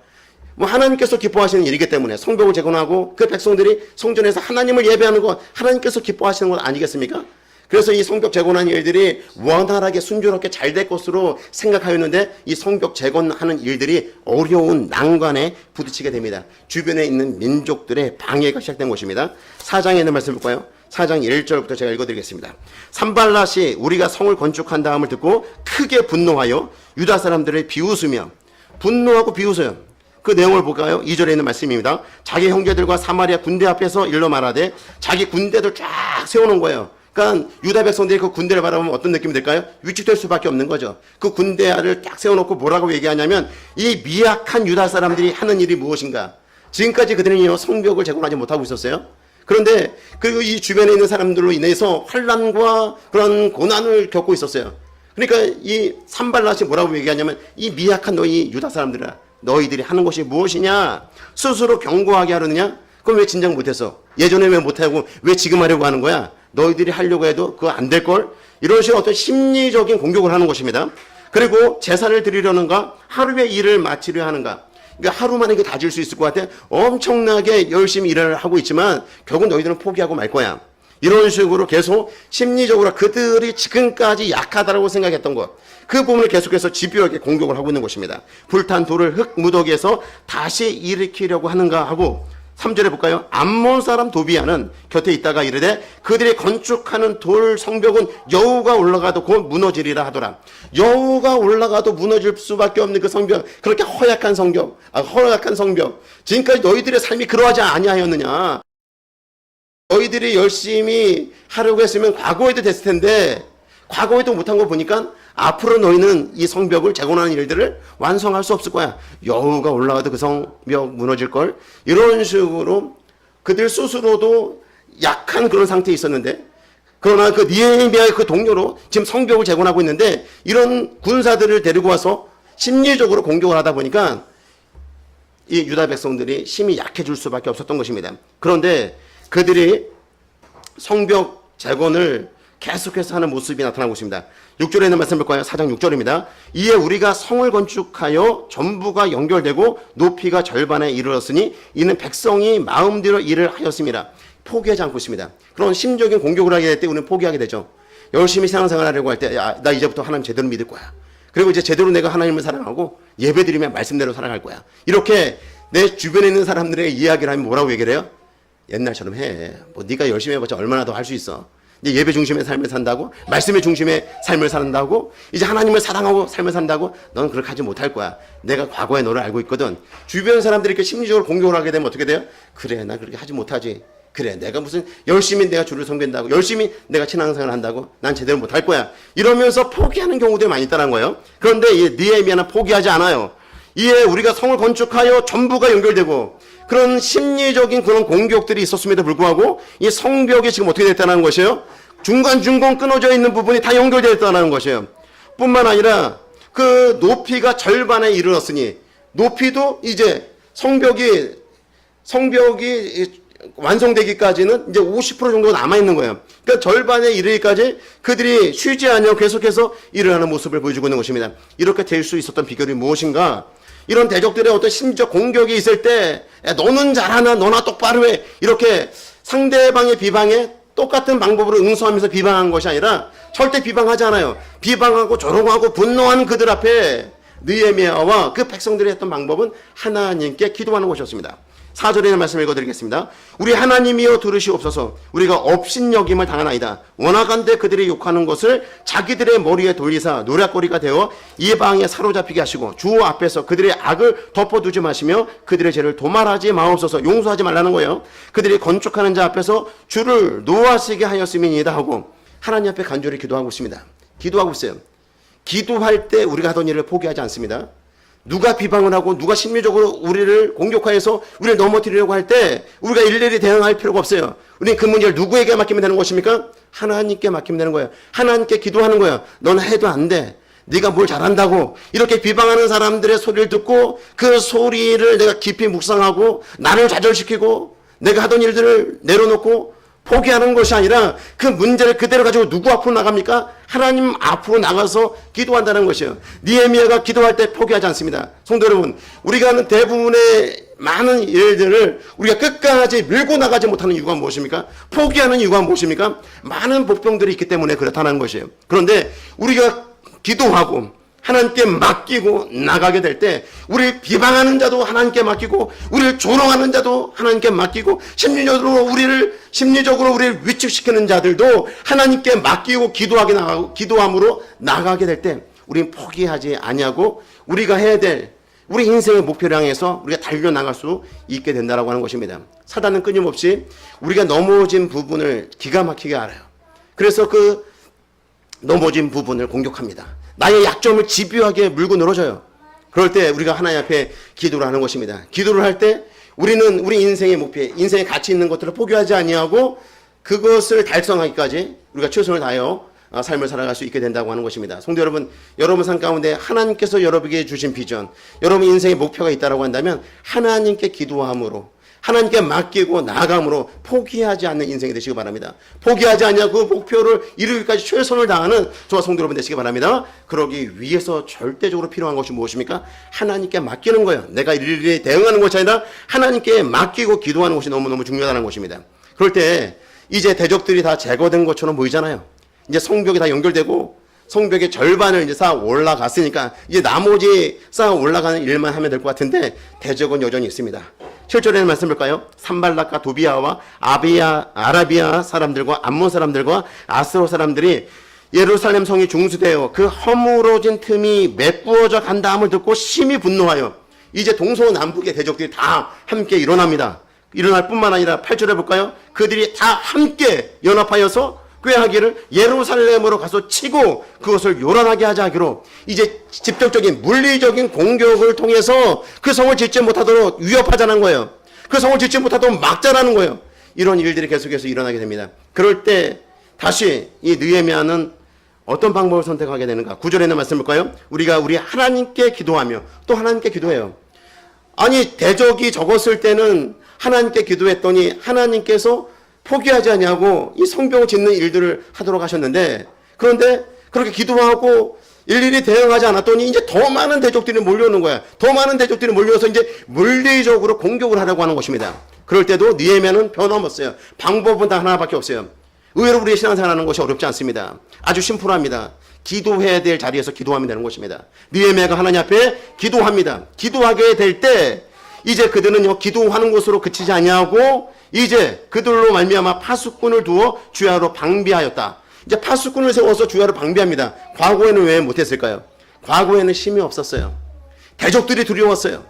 뭐 하나님께서 기뻐하시는 일이기 때문에 성벽을 재건하고 그 백성들이 성전에서 하나님을 예배하는 것, 하나님께서 기뻐하시는 것 아니겠습니까? 그래서 이 성벽 재건하는 일들이 원활하게 순조롭게 잘 될 것으로 생각하였는데 이 성벽 재건하는 일들이 어려운 난관에 부딪히게 됩니다. 주변에 있는 민족들의 방해가 시작된 것입니다. 4장에 있는 말씀 볼까요? 4장 1절부터 제가 읽어드리겠습니다. 산발랏이 우리가 성을 건축한 다음을 듣고 크게 분노하여 유다 사람들을 비웃으며, 분노하고 비웃어요. 그 내용을 볼까요? 2절에 있는 말씀입니다. 자기 형제들과 사마리아 군대 앞에서 일러 말하되, 자기 군대들 쫙 세워놓은 거예요. 그러니까 유다 백성들이 그 군대를 바라보면 어떤 느낌이 들까요? 위축될 수밖에 없는 거죠. 그 군대를 딱 세워놓고 뭐라고 얘기하냐면, 이 미약한 유다 사람들이 하는 일이 무엇인가? 지금까지 그들은 성벽을 재건하지 못하고 있었어요. 그런데 그리고 이 주변에 있는 사람들로 인해서 환난과 그런 고난을 겪고 있었어요. 그러니까 이 산발랏이 뭐라고 얘기하냐면, 이 미약한 너희 유다 사람들아, 너희들이 하는 것이 무엇이냐? 스스로 경고하게 하려느냐? 그럼 왜 진작 못해서? 예전에 왜 못하고 왜 지금 하려고 하는 거야? 너희들이 하려고 해도 그거 안 될걸? 이런 식으로 어떤 심리적인 공격을 하는 것입니다. 그리고 제사를 드리려는가? 하루의 일을 마치려 하는가? 그러니까 하루 만에 다 질 수 있을 것 같아. 엄청나게 열심히 일을 하고 있지만 결국 너희들은 포기하고 말 거야. 이런 식으로 계속 심리적으로 그들이 지금까지 약하다고 생각했던 것, 그 부분을 계속해서 집요하게 공격을 하고 있는 것입니다. 불탄 돌을 흙 무더기에서 다시 일으키려고 하는가 하고, 3절에 볼까요? 암몬 사람 도비아는 곁에 있다가 이르되, 그들이 건축하는 돌 성벽은 여우가 올라가도 곧 무너지리라 하더라. 여우가 올라가도 무너질 수밖에 없는 그 성벽, 그렇게 허약한 성벽, 지금까지 너희들의 삶이 그러하지 아니하였느냐? 너희들이 열심히 하려고 했으면 과거에도 됐을 텐데 과거에도 못한 거 보니까 앞으로 너희는 이 성벽을 재건하는 일들을 완성할 수 없을 거야. 여우가 올라가도 그 성벽 무너질걸. 이런 식으로 그들 스스로도 약한 그런 상태에 있었는데, 그러나 그 느헤미야의 그 동료로 지금 성벽을 재건하고 있는데, 이런 군사들을 데리고 와서 심리적으로 공격을 하다 보니까 이 유다 백성들이 심히 약해질 수밖에 없었던 것입니다. 그런데 그들이 성벽 재건을 계속해서 하는 모습이 나타나고 있습니다. 6절에 있는 말씀 볼까요? 4장 6절입니다. 이에 우리가 성을 건축하여 전부가 연결되고 높이가 절반에 이르렀으니 이는 백성이 마음대로 일을 하였습니다. 포기하지 않고 있습니다. 그런 심적인 공격을 하게 될 때 우리는 포기하게 되죠. 열심히 신앙생활 하려고 할 때 나 이제부터 하나님 제대로 믿을 거야. 그리고 이제 제대로 내가 하나님을 사랑하고 예배드리면 말씀대로 살아갈 거야. 이렇게 내 주변에 있는 사람들에게 이야기를 하면 뭐라고 얘기를 해요? 옛날처럼 해. 뭐 네가 열심히 해봤자 얼마나 더 할 수 있어. 이제 예배 중심의 삶을 산다고, 말씀의 중심의 삶을 산다고, 이제 하나님을 사랑하고 삶을 산다고, 넌 그렇게 하지 못할 거야. 내가 과거의 너를 알고 있거든. 주변 사람들이 이렇게 심리적으로 공격을 하게 되면 어떻게 돼요? 그래, 나 그렇게 하지 못하지. 그래, 내가 무슨 열심히 내가 주를 섬긴다고, 열심히 내가 신앙생활을 한다고, 난 제대로 못할 거야. 이러면서 포기하는 경우들이 많이 있다는 거예요. 그런데 이 느헤미야는 포기하지 않아요. 이에 우리가 성을 건축하여 전부가 연결되고, 그런 심리적인 그런 공격들이 있었음에도 불구하고 이 성벽이 지금 어떻게 됐다는 것이에요? 중간중간 끊어져 있는 부분이 다 연결되어 있다는 것이에요. 뿐만 아니라 그 높이가 절반에 이르렀으니, 높이도 이제 성벽이 완성되기까지는 이제 50% 정도 남아있는 거예요. 그러니까 절반에 이르기까지 그들이 쉬지 않으며 계속해서 일을 하는 모습을 보여주고 있는 것입니다. 이렇게 될 수 있었던 비결이 무엇인가? 이런 대적들의 어떤 심적 공격이 있을 때 너는 잘하나 너나 똑바로 해 이렇게 상대방의 비방에 똑같은 방법으로 응수하면서 비방한 것이 아니라 절대 비방하지 않아요. 비방하고 조롱하고 분노하는 그들 앞에 느헤미야와 그 백성들이 했던 방법은 하나님께 기도하는 것이었습니다. 4절에 있는 말씀을 읽어드리겠습니다. 우리 하나님이여 들으시옵소서. 우리가 업신여김을 당하나이다. 원하건대 그들이 욕하는 것을 자기들의 머리에 돌리사 노략거리가 되어 이방에 사로잡히게 하시고 주 앞에서 그들의 악을 덮어두지 마시며 그들의 죄를 도말하지 마옵소서. 용서하지 말라는 거예요. 그들이 건축하는 자 앞에서 주를 노하시게 하였음이니이다 하고 하나님 앞에 간절히 기도하고 있습니다. 기도하고 있어요. 기도할 때 우리가 하던 일을 포기하지 않습니다. 누가 비방을 하고 누가 심리적으로 우리를 공격하여서 우리를 넘어뜨리려고 할 때 우리가 일일이 대응할 필요가 없어요. 우리는 그 문제를 누구에게 맡기면 되는 것입니까? 하나님께 맡기면 되는 거예요. 하나님께 기도하는 거예요. 너는 해도 안 돼. 네가 뭘 잘한다고. 이렇게 비방하는 사람들의 소리를 듣고 그 소리를 내가 깊이 묵상하고 나를 좌절시키고 내가 하던 일들을 내려놓고 포기하는 것이 아니라 그 문제를 그대로 가지고 누구 앞으로 나갑니까? 하나님 앞으로 나가서 기도한다는 것이에요. 느헤미야가 기도할 때 포기하지 않습니다. 성도 여러분, 우리가 하는 대부분의 많은 일들을 우리가 끝까지 밀고 나가지 못하는 이유가 무엇입니까? 포기하는 이유가 무엇입니까? 많은 복병들이 있기 때문에 그렇다는 것이에요. 그런데 우리가 기도하고 하나님께 맡기고 나가게 될 때 우리를 비방하는 자도 하나님께 맡기고 우리를 조롱하는 자도 하나님께 맡기고 심리적으로 우리를 위축시키는 자들도 하나님께 맡기고 기도함으로 나가게 될 때 우리는 포기하지 아니하고 우리가 해야 될 우리 인생의 목표를 향해서 우리가 달려나갈 수 있게 된다라고 하는 것입니다. 사단은 끊임없이 우리가 넘어진 부분을 기가 막히게 알아요. 그래서 그 넘어진 부분을 공격합니다. 나의 약점을 집요하게 물고 늘어져요. 그럴 때 우리가 하나님 앞에 기도를 하는 것입니다. 기도를 할 때 우리는 우리 인생의 목표, 인생의 가치 있는 것들을 포기하지 아니하고 그것을 달성하기까지 우리가 최선을 다하여 삶을 살아갈 수 있게 된다고 하는 것입니다. 성도 여러분, 여러분 삶 가운데 하나님께서 여러분에게 주신 비전, 여러분 인생의 목표가 있다고 한다면 하나님께 기도함으로 하나님께 맡기고 나아감으로 포기하지 않는 인생이 되시기 바랍니다. 포기하지 않냐 그 목표를 이루기까지 최선을 다하는 저와 성도 여러분 되시기 바랍니다. 그러기 위해서 절대적으로 필요한 것이 무엇입니까? 하나님께 맡기는 거예요. 내가 일일이 대응하는 것이 아니라 하나님께 맡기고 기도하는 것이 너무너무 중요하다는 것입니다. 그럴 때 이제 대적들이 다 제거된 것처럼 보이잖아요. 이제 성벽이 다 연결되고 성벽의 절반을 이제 쌓아 올라갔으니까 이제 나머지 쌓아 올라가는 일만 하면 될 것 같은데 대적은 여전히 있습니다. 7절에는 말씀 볼까요? 산발락과 도비아와 아라비아 사람들과 암몬 사람들과 아스로 사람들이 예루살렘 성이 중수되어 그 허물어진 틈이 메꾸어져 간다함을 듣고 심히 분노하여 이제 동서남북의 대적들이 다 함께 일어납니다. 일어날 뿐만 아니라 8절에 볼까요? 그들이 다 함께 연합하여서 꾀하기를 예루살렘으로 가서 치고 그것을 요란하게 하자 하기로 이제 직접적인 물리적인 공격을 통해서 그 성을 짓지 못하도록 위협하자는 거예요. 그 성을 짓지 못하도록 막자라는 거예요. 이런 일들이 계속해서 일어나게 됩니다. 그럴 때 다시 이 느헤미야는 어떤 방법을 선택하게 되는가? 9절에 있는 말씀 볼까요? 우리 하나님께 기도하며 또 하나님께 기도해요. 아니 대적이 적었을 때는 하나님께 기도했더니 하나님께서 포기하지 아니하고 이 성벽을 짓는 일들을 하도록 하셨는데, 그런데 그렇게 기도하고 일일이 대응하지 않았더니 이제 더 많은 대적들이 몰려오는 거야. 더 많은 대적들이 몰려와서 이제 물리적으로 공격을 하려고 하는 것입니다. 그럴 때도 느헤미야는 변함없어요. 방법은 다 하나밖에 없어요. 의외로 우리의 신앙생활하는 것이 어렵지 않습니다. 아주 심플합니다. 기도해야 될 자리에서 기도하면 되는 것입니다. 느헤미야가 하나님 앞에 기도합니다. 기도하게 될 때 이제 그들은요, 기도하는 것으로 그치지 아니하고 이제 그들로 말미암아 파수꾼을 두어 주야로 방비하였다. 이제 파수꾼을 세워서 주야로 방비합니다. 과거에는 왜 못했을까요? 과거에는 힘이 없었어요. 대적들이 두려웠어요.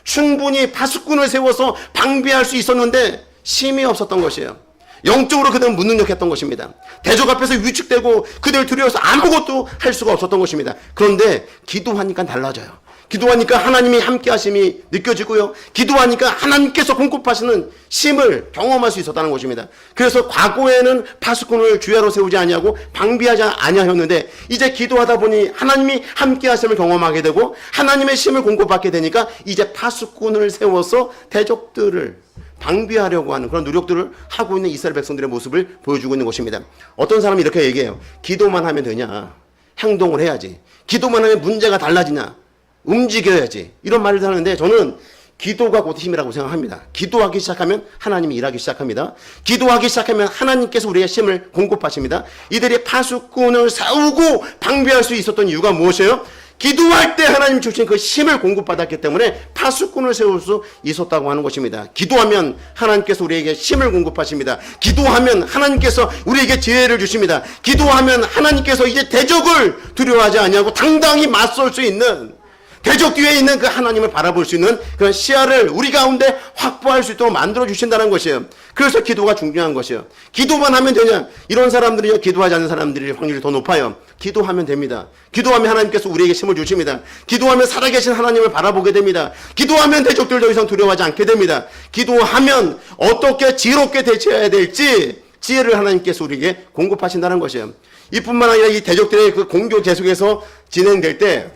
충분히 파수꾼을 세워서 방비할 수 있었는데 힘이 없었던 것이에요. 영적으로 그들은 무능력했던 것입니다. 대적 앞에서 위축되고 그들 두려워서 아무것도 할 수가 없었던 것입니다. 그런데 기도하니까 달라져요. 기도하니까 하나님이 함께 하심이 느껴지고요. 기도하니까 하나님께서 공급하시는 힘을 경험할 수 있었다는 것입니다. 그래서 과거에는 파수꾼을 주야로 세우지 아니하고 방비하지 아니하였는데 이제 기도하다 보니 하나님이 함께 하심을 경험하게 되고 하나님의 힘을 공급받게 되니까 이제 파수꾼을 세워서 대적들을 방비하려고 하는 그런 노력들을 하고 있는 이스라엘 백성들의 모습을 보여주고 있는 것입니다. 어떤 사람이 이렇게 얘기해요. 기도만 하면 되냐? 행동을 해야지. 기도만 하면 문제가 달라지냐? 움직여야지. 이런 말을 하는데 저는 기도가 곧 힘이라고 생각합니다. 기도하기 시작하면 하나님이 일하기 시작합니다. 기도하기 시작하면 하나님께서 우리의 힘을 공급하십니다. 이들이 파수꾼을 세우고 방비할 수 있었던 이유가 무엇이에요? 기도할 때 하나님 주신 그 힘을 공급받았기 때문에 파수꾼을 세울 수 있었다고 하는 것입니다. 기도하면 하나님께서 우리에게 힘을 공급하십니다. 기도하면 하나님께서 우리에게 지혜를 주십니다. 기도하면 하나님께서 이제 대적을 두려워하지 아니하고 당당히 맞설 수 있는, 대적 뒤에 있는 그 하나님을 바라볼 수 있는 그런 시야를 우리 가운데 확보할 수 있도록 만들어 주신다는 것이에요. 그래서 기도가 중요한 것이에요. 기도만 하면 되냐? 이런 사람들이 기도하지 않는 사람들이 확률이 더 높아요. 기도하면 됩니다. 기도하면 하나님께서 우리에게 힘을 주십니다. 기도하면 살아계신 하나님을 바라보게 됩니다. 기도하면 대적들 더 이상 두려워하지 않게 됩니다. 기도하면 어떻게 지혜롭게 대처해야 될지 지혜를 하나님께서 우리에게 공급하신다는 것이에요. 이뿐만 아니라 이 대적들의 그 공격 계속해서 진행될 때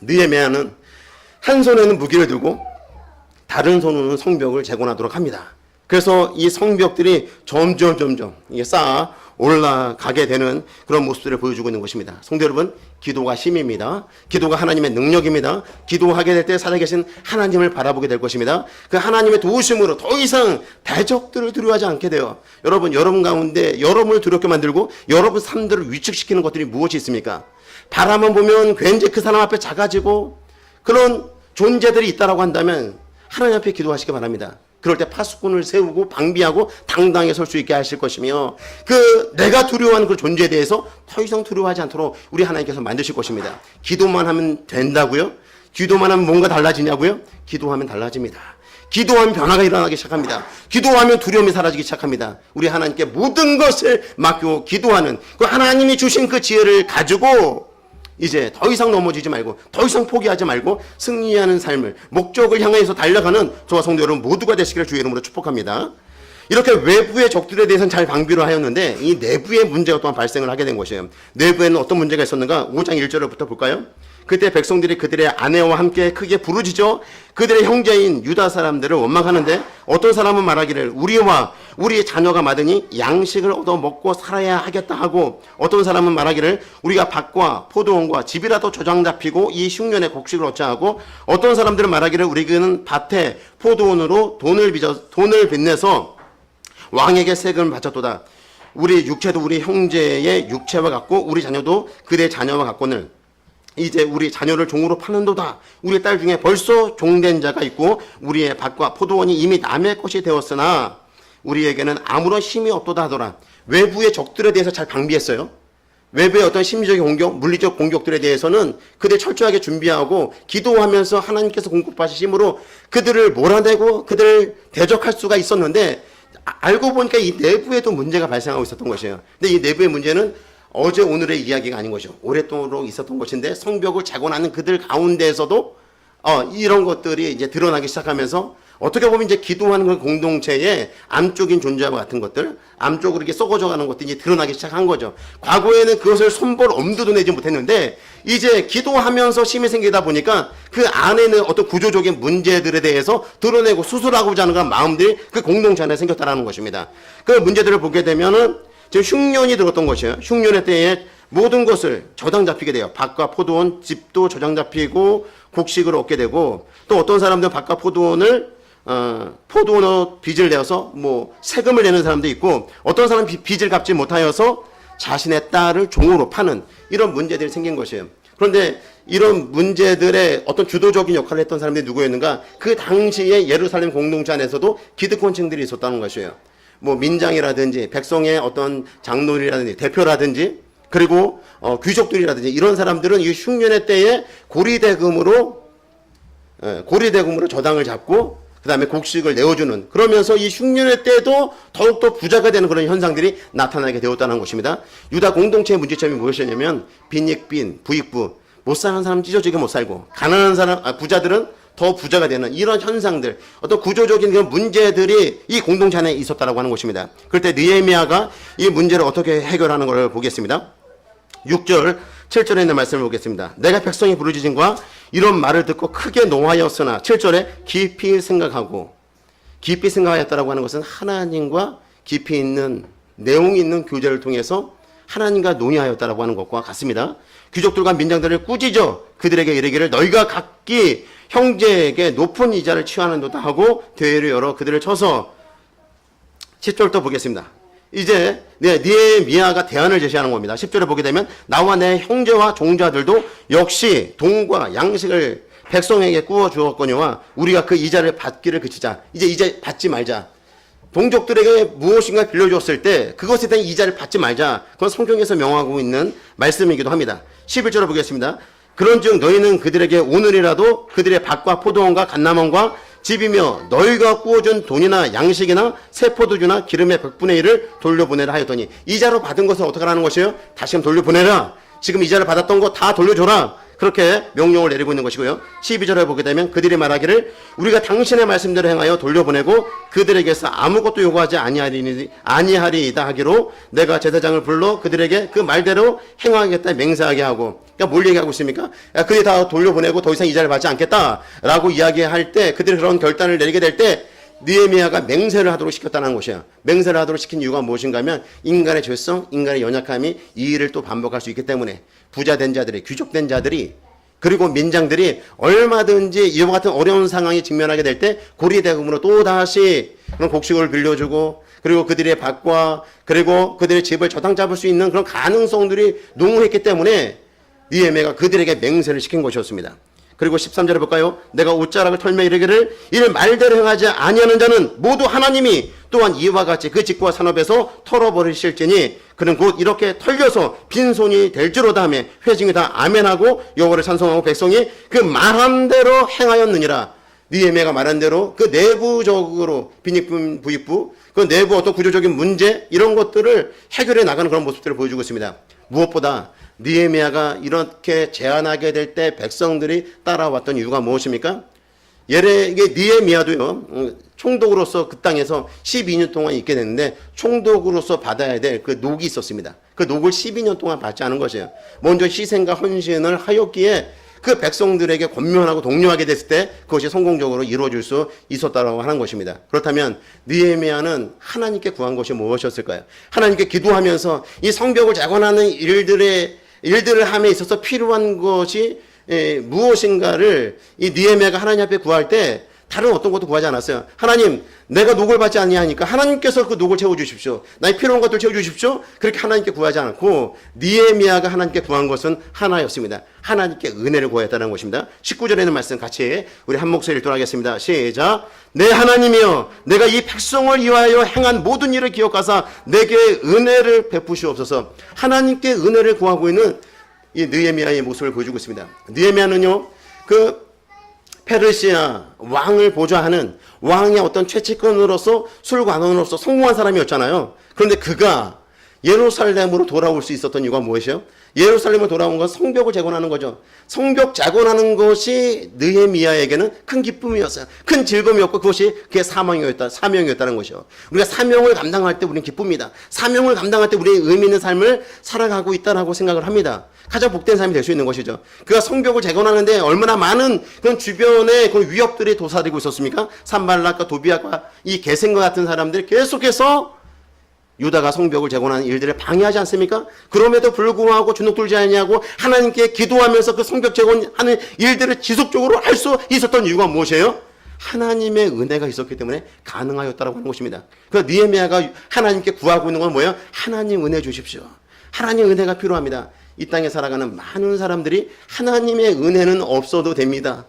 느헤미야는 한 손에는 무기를 두고 다른 손으로는 성벽을 재건하도록 합니다. 그래서 이 성벽들이 점점 이게 쌓아 올라가게 되는 그런 모습들을 보여주고 있는 것입니다. 성도 여러분, 기도가 힘입니다. 기도가 하나님의 능력입니다. 기도하게 될 때 살아계신 하나님을 바라보게 될 것입니다. 그 하나님의 도우심으로 더 이상 대적들을 두려워하지 않게 돼요. 여러분 가운데 여러분을 두렵게 만들고 여러분 삶들을 위축시키는 것들이 무엇이 있습니까? 바라만 보면 괜히 그 사람 앞에 작아지고 그런 존재들이 있다라고 한다면 하나님 앞에 기도하시기 바랍니다. 그럴 때 파수꾼을 세우고 방비하고 당당히 설 수 있게 하실 것이며 그 내가 두려워하는 그 존재에 대해서 더 이상 두려워하지 않도록 우리 하나님께서 만드실 것입니다. 기도만 하면 된다고요? 기도만 하면 뭔가 달라지냐고요? 기도하면 달라집니다. 기도하면 변화가 일어나기 시작합니다. 기도하면 두려움이 사라지기 시작합니다. 우리 하나님께 모든 것을 맡기고 기도하는 그 하나님이 주신 그 지혜를 가지고 이제 더 이상 넘어지지 말고 더 이상 포기하지 말고 승리하는 삶을 목적을 향해서 달려가는 저와 성도 여러분 모두가 되시기를 주의 이름으로 축복합니다. 이렇게 외부의 적들에 대해서는 잘 방비를 하였는데 이 내부의 문제가 또한 발생을 하게 된 것이에요. 내부에는 어떤 문제가 있었는가? 5장 1절부터 볼까요? 그때 백성들이 그들의 아내와 함께 크게 부르짖어 그들의 형제인 유다 사람들을 원망하는데 어떤 사람은 말하기를 우리와 우리의 자녀가 많으니 양식을 얻어 먹고 살아야 하겠다 하고 어떤 사람은 말하기를 우리가 밭과 포도원과 집이라도 저장 잡히고 이 흉년에 곡식을 얻자 하고 어떤 사람들은 말하기를 우리는 밭에 포도원으로 돈을 빚내서 왕에게 세금을 바쳤도다. 우리 육체도 우리 형제의 육체와 같고 우리 자녀도 그들의 자녀와 같거늘 이제 우리 자녀를 종으로 파는도다. 우리 딸 중에 벌써 종된 자가 있고 우리의 밭과 포도원이 이미 남의 것이 되었으나 우리에게는 아무런 힘이 없도다 하더라. 외부의 적들에 대해서 잘 방비했어요. 외부의 어떤 심리적인 공격, 물리적 공격들에 대해서는 그들 철저하게 준비하고 기도하면서 하나님께서 공급하신 힘으로 그들을 몰아내고 그들을 대적할 수가 있었는데 알고 보니까 이 내부에도 문제가 발생하고 있었던 것이에요. 근데 이 내부의 문제는 어제 오늘의 이야기가 아닌 거죠. 오랫동안 있었던 것인데 성벽을 재건하는 그들 가운데에서도 이런 것들이 이제 드러나기 시작하면서 어떻게 보면 이제 기도하는 그 공동체의 암적인 존재와 같은 것들, 암적으로 이렇게 썩어져 가는 것들이 이제 드러나기 시작한 거죠. 과거에는 그것을 손볼 엄두도 내지 못했는데, 이제 기도하면서 힘이 생기다 보니까 그 안에는 어떤 구조적인 문제들에 대해서 드러내고 수술하고자 하는 그런 마음들이 그 공동체 안에 생겼다는 것입니다. 그 문제들을 보게 되면은 지금 흉년이 들었던 것이에요. 흉년의 때에 모든 것을 저당 잡히게 돼요. 밭과 포도원, 집도 저당 잡히고 곡식을 얻게 되고, 또 어떤 사람들은 밭과 포도원을 포도원으로 빚을 내어서 뭐 세금을 내는 사람도 있고, 어떤 사람은 빚을 갚지 못하여서 자신의 딸을 종으로 파는 이런 문제들이 생긴 것이에요. 그런데 이런 문제들의 어떤 주도적인 역할을 했던 사람들이 누구였는가? 그 당시에 예루살렘 공동체 안에서도 기득권층들이 있었다는 것이에요. 뭐 민장이라든지 백성의 어떤 장로라든지 대표라든지, 그리고 귀족들이라든지 이런 사람들은 이 흉년의 때에 고리대금으로 저당을 잡고 그 다음에 곡식을 내어주는, 그러면서 이 흉년의 때도 더욱더 부자가 되는 그런 현상들이 나타나게 되었다는 것입니다. 유다 공동체의 문제점이 무엇이냐면 빈익빈, 부익부, 못 사는 사람 찢어지게 못 살고, 가난한 사람, 부자들은 더 부자가 되는 이런 현상들, 어떤 구조적인 그런 문제들이 이 공동체 안에 있었다라고 하는 것입니다. 그럴 때 느헤미야가 이 문제를 어떻게 해결하는 것을 보겠습니다. 6절, 7절에 있는 말씀을 보겠습니다. 내가 백성의 부르짖음과 이런 말을 듣고 크게 노하였으나, 7절에 깊이 생각하였다라고 하는 것은 하나님과 깊이 있는 내용이 있는 교제를 통해서 하나님과 논의하였다라고 하는 것과 같습니다. 귀족들과 민장들을 꾸짖어 그들에게 이르기를 너희가 각기 형제에게 높은 이자를 취하는도다 하고 대회를 열어 그들을 쳐서, 10절도 보겠습니다. 이제 느헤미야가 대안을 제시하는 겁니다. 10절에 보게 되면 나와 내 형제와 종자들도 역시 돈과 양식을 백성에게 구워 주었거니와 우리가 그 이자를 받기를 그치자. 이제 이자 받지 말자. 동족들에게 무엇인가 빌려주었을 때 그것에 대한 이자를 받지 말자. 그건 성경에서 명하고 있는 말씀이기도 합니다. 11절을 보겠습니다. 그런즉 너희는 그들에게 오늘이라도 그들의 밭과 포도원과 갓나몬과 집이며 너희가 구워준 돈이나 양식이나 새 포도주나 기름의 100분의 1을 돌려보내라 하였더니, 이자로 받은 것을 어떻게 하는 것이에요? 다시금 돌려보내라. 지금 이자를 받았던 거 다 돌려줘라. 그렇게 명령을 내리고 있는 것이고요. 12절에 보게 되면 그들이 말하기를 우리가 당신의 말씀대로 행하여 돌려보내고 그들에게서 아무것도 요구하지 아니하리이다 하기로 내가 제사장을 불러 그들에게 그 말대로 행하겠다 맹세하게 하고. 그러니까 뭘 얘기하고 있습니까? 그들이 다 돌려보내고 더 이상 이자를 받지 않겠다라고 이야기할 때, 그들이 그런 결단을 내리게 될 때 느헤미야가 맹세를 하도록 시켰다는 것이야. 맹세를 하도록 시킨 이유가 무엇인가 하면 인간의 죄성, 인간의 연약함이 이 일을 또 반복할 수 있기 때문에 부자된 자들이, 귀족된 자들이, 그리고 민장들이 얼마든지 이와 같은 어려운 상황에 직면하게 될 때 고리대금으로 또다시 그런 곡식을 빌려주고, 그리고 그들의 밭과 그리고 그들의 집을 저당 잡을 수 있는 그런 가능성들이 농후했기 때문에 느헤미야가 그들에게 맹세를 시킨 것이었습니다. 그리고 13절에 볼까요? 내가 옷자락을 털며 이르기를 이를 말대로 행하지 아니하는 자는 모두 하나님이 또한 이와 같이 그 직과 산업에서 털어버리실지니 그는 곧 이렇게 털려서 빈손이 될지로다 하며 회중이 다 아멘하고 여호와를 찬송하고 백성이 그 말한 대로 행하였느니라. 느헤미야가 말한 대로 그 내부적으로 빈익분 부익부, 그 내부 어떤 구조적인 문제 이런 것들을 해결해 나가는 그런 모습들을 보여주고 있습니다. 무엇보다 느헤미야가 이렇게 제안하게 될 때 백성들이 따라왔던 이유가 무엇입니까? 이게 느헤미야도요, 총독으로서 그 땅에서 12년 동안 있게 됐는데 총독으로서 받아야 될 그 녹이 있었습니다. 그 녹을 12년 동안 받지 않은 것이에요. 먼저 희생과 헌신을 하였기에 그 백성들에게 권면하고 독려하게 됐을 때 그것이 성공적으로 이루어질 수 있었다고 하는 것입니다. 그렇다면 느헤미야는 하나님께 구한 것이 무엇이었을까요? 하나님께 기도하면서 이 성벽을 재건하는 일들을 함에 있어서 필요한 것이 무엇인가를 이 느헤미야가 하나님 앞에 구할 때 다른 어떤 것도 구하지 않았어요. 하나님, 내가 녹을 받지 아니하니까 하나님께서 그 녹을 채워주십시오. 나의 필요한 것들 채워주십시오. 그렇게 하나님께 구하지 않고 느헤미야가 하나님께 구한 것은 하나였습니다. 하나님께 은혜를 구하였다는 것입니다. 19절에 있는 말씀 같이 우리 한 목소리 읽도록 하겠습니다. 시작. 내 하나님이여, 내가 이 백성을 위하여 행한 모든 일을 기억하사 내게 은혜를 베푸시옵소서. 하나님께 은혜를 구하고 있는 이 느헤미야의 모습을 보여주고 있습니다. 느헤미야는요, 그 페르시아 왕을 보좌하는 왕의 어떤 최측근으로서 술관원으로서 성공한 사람이었잖아요. 그런데 그가 예루살렘으로 돌아올 수 있었던 이유가 무엇이요? 예루살렘으로 돌아온 건 성벽을 재건하는 거죠. 성벽 재건하는 것이 느헤미야에게는 큰 기쁨이었어요. 큰 즐거움이었고 그것이 그의 사명이었다는 것이요. 우리가 사명을 감당할 때 우리는 기쁩니다. 사명을 감당할 때 우리의 의미 있는 삶을 살아가고 있다라고 생각을 합니다. 가장 복된 삶이 될 수 있는 것이죠. 그가 성벽을 재건하는데 얼마나 많은 그런 주변의 그 위협들이 도사리고 있었습니까? 산발락과 도비아과 이 게셈과 같은 사람들이 계속해서 유다가 성벽을 재건하는 일들을 방해하지 않습니까? 그럼에도 불구하고 주눅들지 않냐고 하나님께 기도하면서 그 성벽 재건하는 일들을 지속적으로 할 수 있었던 이유가 무엇이에요? 하나님의 은혜가 있었기 때문에 가능하였다라고 하는 것입니다. 그 느헤미야가 하나님께 구하고 있는 건 뭐예요? 하나님 은혜 주십시오. 하나님 은혜가 필요합니다. 이 땅에 살아가는 많은 사람들이 하나님의 은혜는 없어도 됩니다.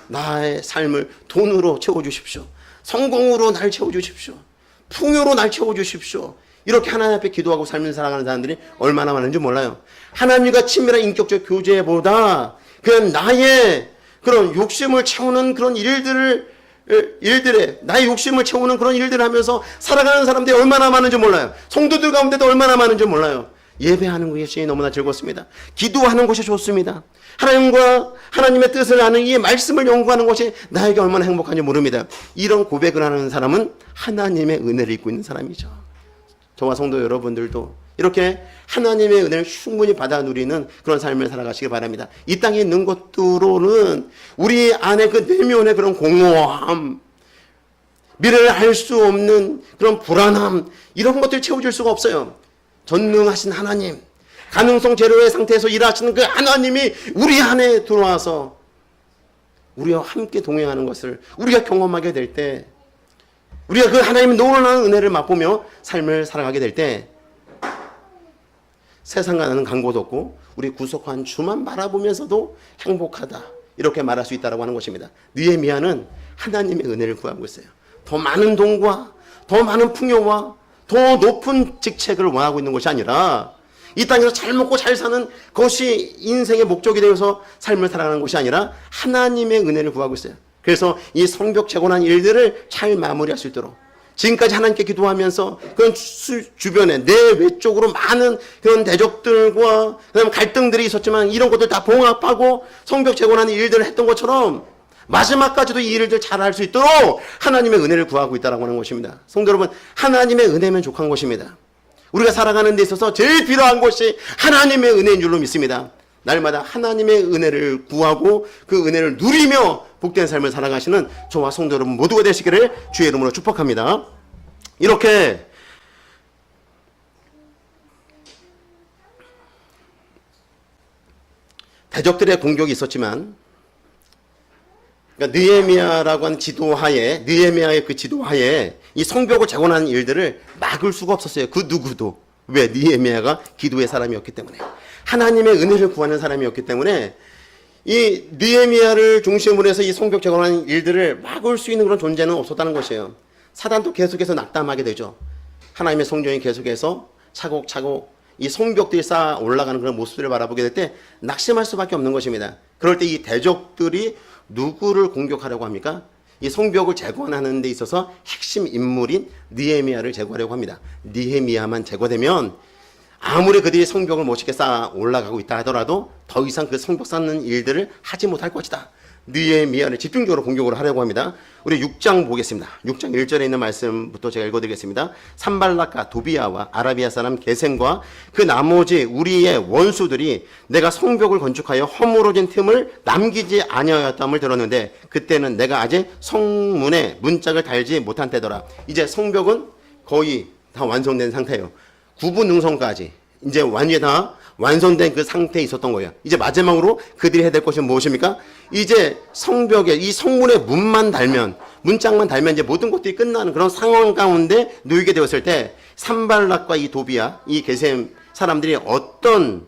나의 삶을 돈으로 채워주십시오. 성공으로 날 채워주십시오. 풍요로 날 채워주십시오. 이렇게 하나님 앞에 기도하고 삶을 살아가는 사람들이 얼마나 많은지 몰라요. 하나님과 친밀한 인격적 교제보다 그냥 나의 그런 욕심을 채우는 그런 나의 욕심을 채우는 그런 일들을 하면서 살아가는 사람들이 얼마나 많은지 몰라요. 성도들 가운데도 얼마나 많은지 몰라요. 예배하는 것이 너무나 즐겁습니다. 기도하는 것이 좋습니다. 하나님과 하나님의 뜻을 아는 이 말씀을 연구하는 것이 나에게 얼마나 행복한지 모릅니다. 이런 고백을 하는 사람은 하나님의 은혜를 입고 있는 사람이죠. 저와 성도 여러분들도 이렇게 하나님의 은혜를 충분히 받아 누리는 그런 삶을 살아가시기 바랍니다. 이 땅에 있는 것들로는 우리 안에 그 내면의 그런 공허함, 미래를 알 수 없는 그런 불안함, 이런 것들을 채워줄 수가 없어요. 전능하신 하나님, 가능성 제로의 상태에서 일하시는 그 하나님이 우리 안에 들어와서 우리와 함께 동행하는 것을 우리가 경험하게 될 때, 우리가 그 하나님의 놀라운 은혜를 맛보며 삶을 살아가게 될 때 세상과는 간고도 없고 우리 구속한 주만 바라보면서도 행복하다, 이렇게 말할 수 있다고 하는 것입니다. 느헤미야는 하나님의 은혜를 구하고 있어요. 더 많은 돈과 더 많은 풍요와 더 높은 직책을 원하고 있는 것이 아니라 이 땅에서 잘 먹고 잘 사는 것이 인생의 목적이 되어서 삶을 살아가는 것이 아니라 하나님의 은혜를 구하고 있어요. 그래서 이 성벽 재건한 일들을 잘 마무리할 수 있도록 지금까지 하나님께 기도하면서 그런 주변에 내 외쪽으로 많은 그런 대적들과 그다음 갈등들이 있었지만 이런 것들 다 봉합하고 성벽 재건하는 일들을 했던 것처럼 마지막까지도 이 일들 잘 할 수 있도록 하나님의 은혜를 구하고 있다고 하는 것입니다. 성도 여러분, 하나님의 은혜면 족한 것입니다. 우리가 살아가는 데 있어서 제일 필요한 것이 하나님의 은혜인 줄로 믿습니다. 날마다 하나님의 은혜를 구하고 그 은혜를 누리며 복된 삶을 살아가시는 저와 성도 여러분 모두가 되시기를 주의 이름으로 축복합니다. 이렇게 대적들의 공격이 있었지만, 그러니까 느헤미야라고 하는 지도하에, 느헤미야의 그 지도하에 이 성벽을 재건하는 일들을 막을 수가 없었어요. 그 누구도. 왜? 느헤미야가 기도의 사람이었기 때문에, 하나님의 은혜를 구하는 사람이었기 때문에 이 느헤미야를 중심으로 해서 이 성벽 재건하는 일들을 막을 수 있는 그런 존재는 없었다는 것이에요. 사단도 계속해서 낙담하게 되죠. 하나님의 성전이 계속해서 차곡차곡 이 성벽들이 쌓아 올라가는 그런 모습들을 바라보게 될 때 낙심할 수밖에 없는 것입니다. 그럴 때 이 대적들이 누구를 공격하려고 합니까? 이 성벽을 재건하는 데 있어서 핵심 인물인 느헤미야를 제거하려고 합니다. 느헤미야만 제거되면 아무리 그들이 성벽을 멋있게 쌓아 올라가고 있다 하더라도 더 이상 그 성벽 쌓는 일들을 하지 못할 것이다. 느헤미야를 집중적으로 공격을 하려고 합니다. 우리 6장 보겠습니다. 6장 1절에 있는 말씀부터 제가 읽어드리겠습니다. 산발락과 도비아와 아라비아 사람 게셈과 그 나머지 우리의 원수들이 내가 성벽을 건축하여 허물어진 틈을 남기지 아니하였다함을 들었는데 그때는 내가 아직 성문에 문짝을 달지 못한 때더라. 이제 성벽은 거의 다 완성된 상태예요. 구분능선까지 이제 완전히 다 완성된 그 상태에 있었던 거예요. 이제 마지막으로 그들이 해야 될 것이 무엇입니까? 이제 성벽에 이 성문에 문만 달면, 문짝만 달면 이제 모든 것들이 끝나는 그런 상황 가운데 놓이게 되었을 때 산발락과 이 도비아, 이 게셈 사람들이 어떤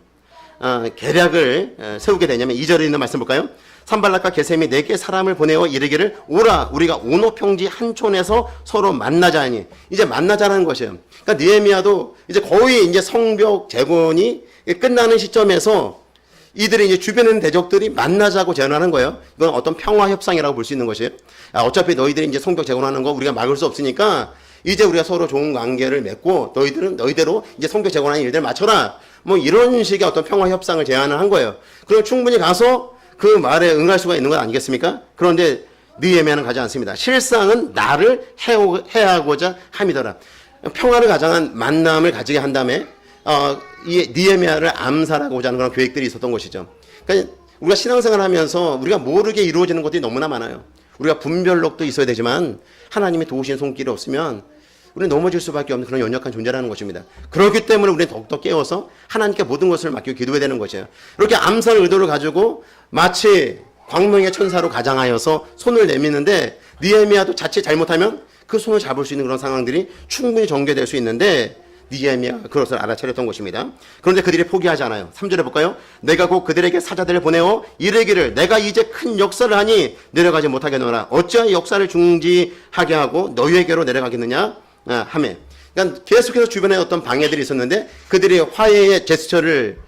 계략을 세우게 되냐면 2절에 있는 말씀 볼까요? 산발락과 게셈이 내게 사람을 보내어 이르기를 오라 우리가 오노평지 한촌에서 서로 만나자니, 이제 만나자는 것이에요. 그러니까 느헤미야도 이제 거의 이제 성벽 재건이 끝나는 시점에서 이들이 이제 주변에 있는 대적들이 만나자고 제안하는 거예요. 이건 어떤 평화 협상이라고 볼 수 있는 것이에요. 어차피 너희들이 이제 성벽 재건하는 거 우리가 막을 수 없으니까 이제 우리가 서로 좋은 관계를 맺고 너희들은 너희대로 이제 성벽 재건하는 일들 맞춰라. 뭐 이런 식의 어떤 평화 협상을 제안을 한 거예요. 그럼 충분히 가서 그 말에 응할 수가 있는 건 아니겠습니까? 그런데 느헤미야는 가지 않습니다. 실상은 나를 해하고자 함이더라. 평화를 가장한 만남을 가지게 한 다음에 이 느헤미야를 암살하고자 하는 그런 계획들이 있었던 것이죠. 그러니까 우리가 신앙생활 하면서 우리가 모르게 이루어지는 것들이 너무나 많아요. 우리가 분별력도 있어야 되지만 하나님의 도우신 손길이 없으면 우리는 넘어질 수밖에 없는 그런 연약한 존재라는 것입니다. 그렇기 때문에 우리는 더욱더 깨워서 하나님께 모든 것을 맡기고 기도해야 되는 것이에요. 이렇게 암살 의도를 가지고 마치 광명의 천사로 가장하여서 손을 내미는데 느헤미야도 자칫 잘못하면 그 손을 잡을 수 있는 그런 상황들이 충분히 전개될 수 있는데 느헤미야가 그것을 알아차렸던 것입니다. 그런데 그들이 포기하지 않아요. 3절에 볼까요? 내가 곧 그들에게 사자들을 보내어 이르기를 내가 이제 큰 역사를 하니 내려가지 못하겠노라. 어찌하여 역사를 중지하게 하고 너희에게로 내려가겠느냐 하매. 그러니까 계속해서 주변에 어떤 방해들이 있었는데 그들이 화해의 제스처를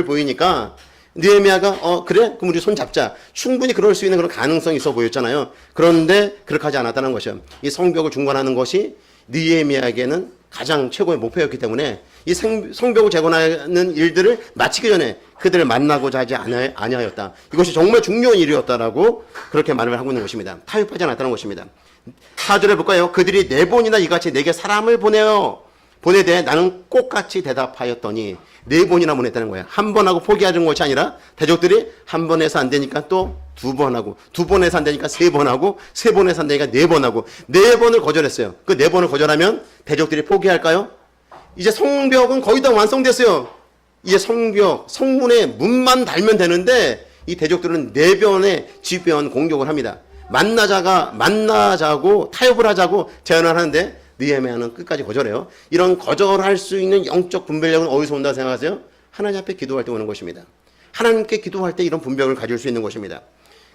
보이니까 느헤미야가 그래? 그럼 우리 손 잡자. 충분히 그럴 수 있는 그런 가능성이 있어 보였잖아요. 그런데 그렇게 하지 않았다는 것이요. 이 성벽을 중건하는 것이 느헤미야에게는 가장 최고의 목표였기 때문에 이 성벽을 재건하는 일들을 마치기 전에 그들을 만나고자 하지 아니하였다. 이것이 정말 중요한 일이었다라고 그렇게 말을 하고 있는 것입니다. 타협하지 않았다는 것입니다. 4절에 볼까요? 그들이 네 번이나 이같이 내게 사람을 보내되 나는 똑같이 대답하였더니 네 번이나 보냈다는 거예요. 한 번 하고 포기하는 것이 아니라 대적들이 한 번 해서 안 되니까 또 두 번 하고 두 번 해서 안 되니까 세 번 하고 세 번 해서 안 되니까 네 번 하고 네 번을 거절했어요. 그 네 번을 거절하면 대적들이 포기할까요? 이제 성벽은 거의 다 완성됐어요. 이제 성문에 문만 달면 되는데 이 대적들은 네 번의 지변 공격을 합니다. 만나자고 타협을 하자고 제안을 하는데 느헤미야는 끝까지 거절해요. 이런 거절할 수 있는 영적 분별력은 어디서 온다 생각하세요? 하나님 앞에 기도할 때 오는 것입니다. 하나님께 기도할 때 이런 분별을 가질 수 있는 것입니다.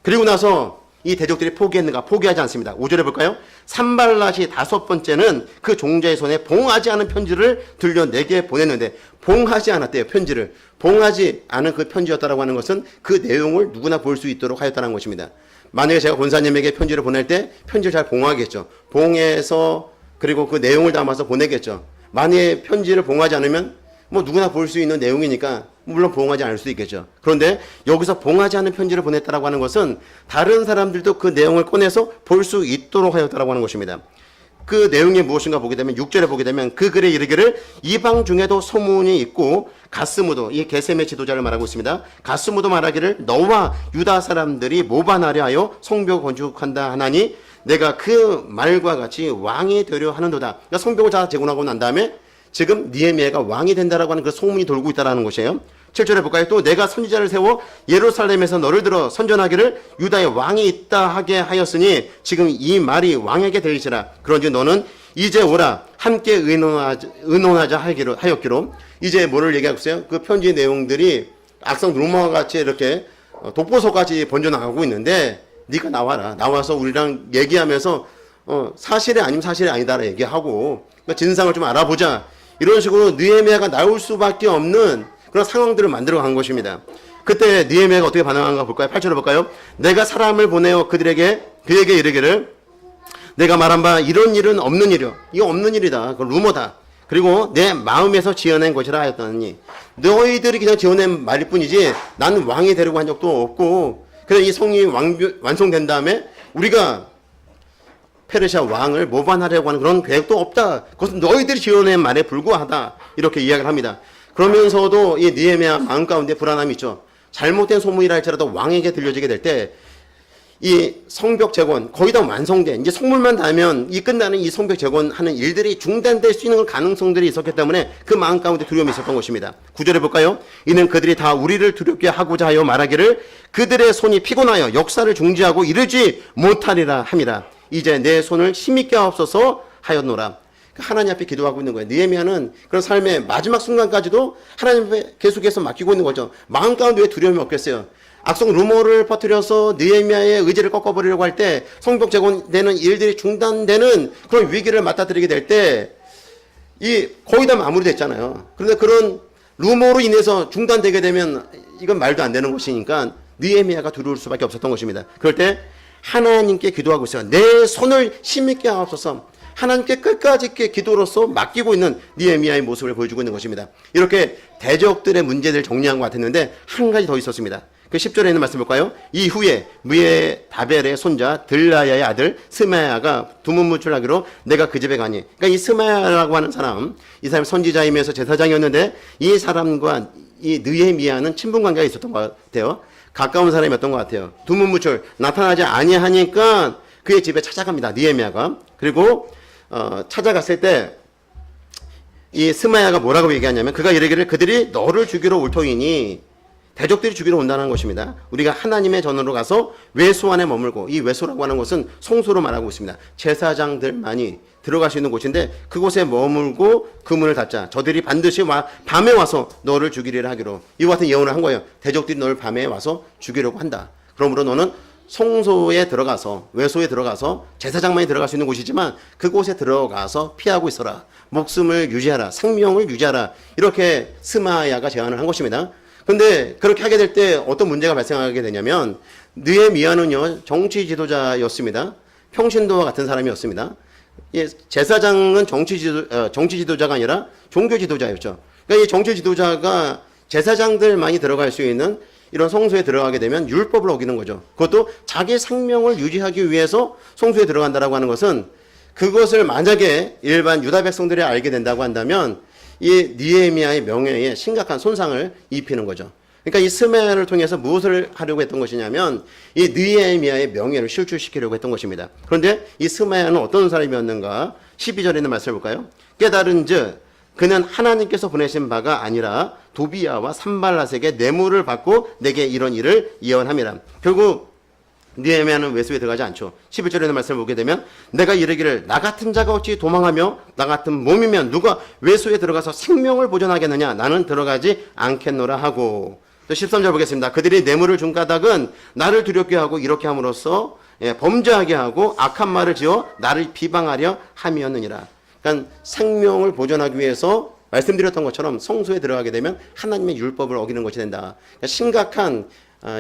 그리고 나서 이 대적들이 포기했는가? 포기하지 않습니다. 5절에 볼까요? 산발랏이 다섯 번째는 그 종자의 손에 봉하지 않은 편지를 들려 내게 보냈는데 봉하지 않았대요. 편지를. 봉하지 않은 그 편지였다라고 하는 것은 그 내용을 누구나 볼 수 있도록 하였다는 것입니다. 만약에 제가 권사님에게 편지를 보낼 때 편지를 잘 봉하겠죠. 봉해서 그리고 그 내용을 담아서 보내겠죠. 만약에 편지를 봉하지 않으면 뭐 누구나 볼 수 있는 내용이니까 물론 봉하지 않을 수도 있겠죠. 그런데 여기서 봉하지 않은 편지를 보냈다라고 하는 것은 다른 사람들도 그 내용을 꺼내서 볼 수 있도록 하였다라고 하는 것입니다. 그 내용이 무엇인가 보게 되면 6절에 보게 되면 그 글에 이르기를 이방 중에도 소문이 있고 가스무도 이 게셈의 지도자를 말하고 있습니다. 가스무도 말하기를 너와 유다 사람들이 모반하려 하여 성벽 건축한다 하나니 내가 그 말과 같이 왕이 되려 하는도다. 그러니까 성벽을 다 재건하고 난 다음에 지금 느헤미야가 왕이 된다라고 하는 그 소문이 돌고 있다라는 것이에요. 7절에 볼까요? 또 내가 선지자를 세워 예루살렘에서 너를 들어 선전하기를 유다의 왕이 있다 하게 하였으니 지금 이 말이 왕에게 들리시라. 그런지 너는 이제 오라 함께 의논하자 하였기로. 이제 뭐를 얘기하고 있어요? 그 편지 내용들이 악성 루머와 같이 이렇게 독보서까지 번져나가고 있는데 네가 나와서 우리랑 얘기하면서 사실이 아니면 사실이 아니다라 얘기하고 그러니까 진상을 좀 알아보자. 이런 식으로 느헤미야가 나올 수밖에 없는 그런 상황들을 만들어 간 것입니다. 그때 느헤미야가 어떻게 반응한가 볼까요? 8절을 볼까요? 내가 사람을 보내어 그에게 이르기를 내가 말한 바 이런 일은 없는 일이요. 이거 없는 일이다. 그건 루머다. 그리고 내 마음에서 지어낸 것이라 하였더니 너희들이 그냥 지어낸 말일 뿐이지 나는 왕이 되려고 한 적도 없고 그래서 이 성이 완성된 다음에 우리가 페르시아 왕을 모반하려고 하는 그런 계획도 없다. 그것은 너희들이 지어낸 말에 불과하다. 이렇게 이야기를 합니다. 그러면서도 이 느헤미야 마음 가운데 불안함이 있죠. 잘못된 소문이라 할지라도 왕에게 들려지게 될 때 이 성벽 재건 거의 다 완성된 이제 성물만 닿으면 이 끝나는 이 성벽 재건하는 일들이 중단될 수 있는 가능성들이 있었기 때문에 그 마음 가운데 두려움이 있었던 것입니다. 9절에 볼까요? 이는 그들이 다 우리를 두렵게 하고자 하여 말하기를 그들의 손이 피곤하여 역사를 중지하고 이르지 못하리라 함이라. 이제 내 손을 힘있게 하옵소서 하였노라. 하나님 앞에 기도하고 있는 거예요. 느헤미야는 그런 삶의 마지막 순간까지도 하나님 앞에 계속해서 맡기고 있는 거죠. 마음 가운데 왜 두려움이 없겠어요? 악성 루머를 퍼뜨려서 느헤미야의 의지를 꺾어버리려고 할 때 성벽 재건되는 일들이 중단되는 그런 위기를 맞닥뜨리게 될 때 이 거의 다 마무리됐잖아요. 그런데 그런 루머로 인해서 중단되게 되면 이건 말도 안 되는 것이니까 느헤미야가 두려울 수밖에 없었던 것입니다. 그럴 때 하나님께 기도하고 있어요. 내 손을 힘있게 하옵소서. 하나님께 끝까지 있게 기도로서 맡기고 있는 느헤미야의 모습을 보여주고 있는 것입니다. 이렇게 대적들의 문제들을 정리한 것 같았는데 한 가지 더 있었습니다. 그 10절에 있는 말씀 볼까요? 이후에 무에 다벨의 손자 들라야의 아들 스마야가 두문무출하기로 내가 그 집에 가니. 그러니까 이 스마야라고 하는 사람, 이 사람 선지자이면서 제사장이었는데 이 사람과 이 느헤미야는 친분 관계가 있었던 것 같아요. 가까운 사람이었던 것 같아요. 두문무출 나타나지 아니하니까 그의 집에 찾아갑니다. 느헤미야가. 그리고 찾아갔을 때 이 스마야가 뭐라고 얘기하냐면 그가 이르기를 그들이 너를 죽이러 올 터이니 대적들이 죽이러 온다는 것입니다. 우리가 하나님의 전으로 가서 외소 안에 머물고, 이 외소라고 하는 것은 성소로 말하고 있습니다. 제사장들만이 들어갈 수 있는 곳인데 그곳에 머물고 그 문을 닫자. 저들이 반드시 밤에 와서 너를 죽이리라 하기로 이와 같은 예언을 한 거예요. 대적들이 너를 밤에 와서 죽이려고 한다. 그러므로 너는 성소에 들어가서, 외소에 들어가서 제사장만이 들어갈 수 있는 곳이지만 그곳에 들어가서 피하고 있어라. 목숨을 유지하라. 생명을 유지하라. 이렇게 스마야가 제안을 한 것입니다. 근데 그렇게 하게 될 때 어떤 문제가 발생하게 되냐면 느헤미야는요 정치 지도자였습니다. 평신도와 같은 사람이었습니다. 예, 제사장은 정치 지도자가 아니라 종교 지도자였죠. 그러니까 이 정치 지도자가 제사장들만이 들어갈 수 있는 이런 성소에 들어가게 되면 율법을 어기는 거죠. 그것도 자기 생명을 유지하기 위해서 성소에 들어간다라고 하는 것은 그것을 만약에 일반 유다 백성들이 알게 된다고 한다면 이 느헤미야의 명예에 심각한 손상을 입히는 거죠. 그러니까 이 스마야를 통해서 무엇을 하려고 했던 것이냐면 이 느헤미야의 명예를 실추시키려고 했던 것입니다. 그런데 이 스마야는 어떤 사람이었는가? 12절에 있는 말씀을 볼까요? 깨달은즉 그는 하나님께서 보내신 바가 아니라 도비야와 산발랏에게 뇌물을 받고 내게 이런 일을 예언함이라. 결국 느헤미야는 외소에 들어가지 않죠. 11절에 있는 말씀을 보게 되면 내가 이르기를 나 같은 자가 어찌 도망하며 나 같은 몸이면 누가 외소에 들어가서 생명을 보존하겠느냐. 나는 들어가지 않겠노라 하고. 또 13절 보겠습니다. 그들이 뇌물을 준 까닭은 나를 두렵게 하고 이렇게 함으로써 범죄하게 하고 악한 말을 지어 나를 비방하려 함이었느니라. 그러니까 생명을 보존하기 위해서 말씀드렸던 것처럼 성소에 들어가게 되면 하나님의 율법을 어기는 것이 된다. 그러니까 심각한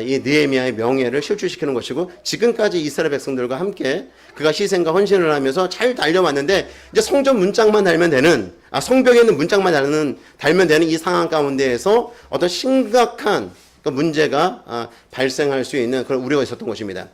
이 느헤미야의 명예를 실추시키는 것이고 지금까지 이스라엘 백성들과 함께 그가 희생과 헌신을 하면서 잘 달려왔는데 이제 성전 문짝만 달면 되는 성벽에 있는 문짝만 달면 되는 이 상황 가운데에서 어떤 심각한 문제가 발생할 수 있는 그런 우려가 있었던 것입니다.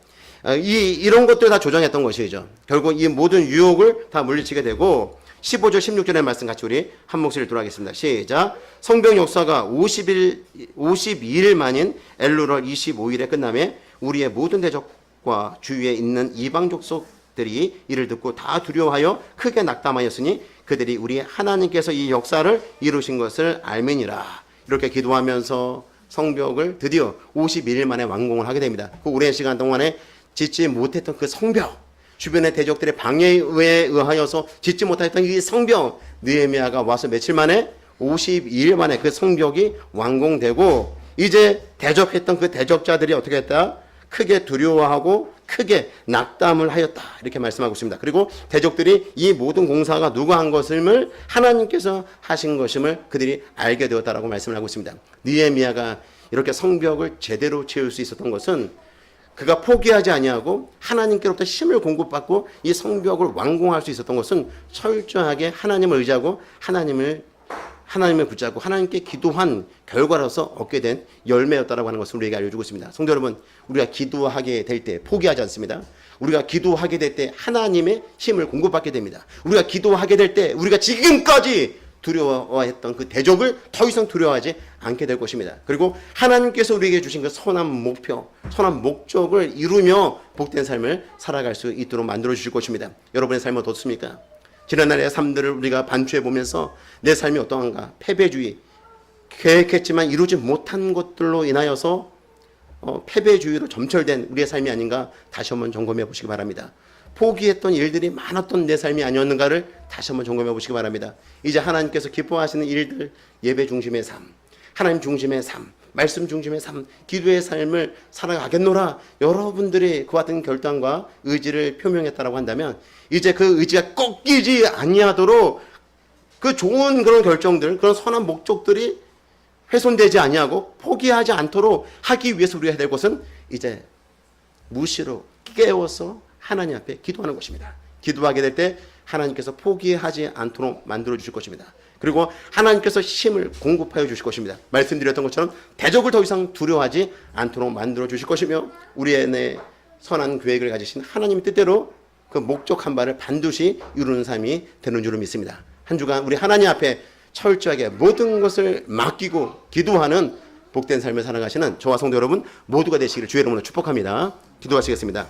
이런 것들 다 조정했던 것이죠. 결국 이 모든 유혹을 다 물리치게 되고 15절 16절의 말씀 같이 우리 한 목소리를 들어가겠습니다. 시작. 성벽 역사가 52일 만인 엘루럴 25일에 끝나매 우리의 모든 대적과 주위에 있는 이방 족속들이 이를 듣고 다 두려워하여 크게 낙담하였으니 그들이 우리 하나님께서 이 역사를 이루신 것을 알매니라. 이렇게 기도하면서 성벽을 드디어 52일 만에 완공을 하게 됩니다. 그 오랜 시간 동안에 짓지 못했던 그 성벽, 주변의 대적들의 방해에 의하여서 짓지 못했던 이 성벽, 느헤미야가 와서 며칠 만에 52일 만에 그 성벽이 완공되고 이제 대적했던 그 대적자들이 어떻게 했다? 크게 두려워하고 크게 낙담을 하였다. 이렇게 말씀하고 있습니다. 그리고 대적들이 이 모든 공사가 누가 한 것임을 하나님께서 하신 것임을 그들이 알게 되었다라고 말씀을 하고 있습니다. 느헤미야가 이렇게 성벽을 제대로 채울 수 있었던 것은 그가 포기하지 아니하고 하나님께로부터 힘을 공급받고 이 성벽을 완공할 수 있었던 것은 철저하게 하나님을 의지하고 하나님을 붙잡고 하나님께 기도한 결과로서 얻게 된 열매였다라고 하는 것을 우리에게 알려주고 있습니다. 성도 여러분, 우리가 기도하게 될 때 포기하지 않습니다. 우리가 기도하게 될 때 하나님의 힘을 공급받게 됩니다. 우리가 기도하게 될 때 우리가 지금까지 두려워했던 그 대적을 더 이상 두려워하지 않게 될 것입니다. 그리고 하나님께서 우리에게 주신 그 선한 목표, 선한 목적을 이루며 복된 삶을 살아갈 수 있도록 만들어 주실 것입니다. 여러분의 삶은 어떻습니까? 지난날의 삶들을 우리가 반추해 보면서 내 삶이 어떠한가? 패배주의, 계획했지만 이루지 못한 것들로 인하여서 패배주의로 점철된 우리의 삶이 아닌가 다시 한번 점검해 보시기 바랍니다. 포기했던 일들이 많았던 내 삶이 아니었는가를 다시 한번 점검해 보시기 바랍니다. 이제 하나님께서 기뻐하시는 일들, 예배 중심의 삶, 하나님 중심의 삶, 말씀 중심의 삶, 기도의 삶을 살아가겠노라. 여러분들이 그 같은 결단과 의지를 표명했다라고 한다면 이제 그 의지가 꺾이지 아니하도록 그 좋은 그런 결정들, 그런 선한 목적들이 훼손되지 아니하고 포기하지 않도록 하기 위해서 우리가 해야 될 것은 이제 무시로 깨워서 하나님 앞에 기도하는 것입니다. 기도하게 될 때 하나님께서 포기하지 않도록 만들어 주실 것입니다. 그리고 하나님께서 힘을 공급하여 주실 것입니다. 말씀드렸던 것처럼 대적을 더 이상 두려워하지 않도록 만들어 주실 것이며 우리의 내 선한 계획을 가지신 하나님의 뜻대로 그 목적한 바를 반드시 이루는 삶이 되는 줄을 믿습니다. 한 주간 우리 하나님 앞에 철저하게 모든 것을 맡기고 기도하는 복된 삶을 살아가시는 저와 성도 여러분 모두가 되시기를 주의 이름으로 축복합니다. 기도하시겠습니다.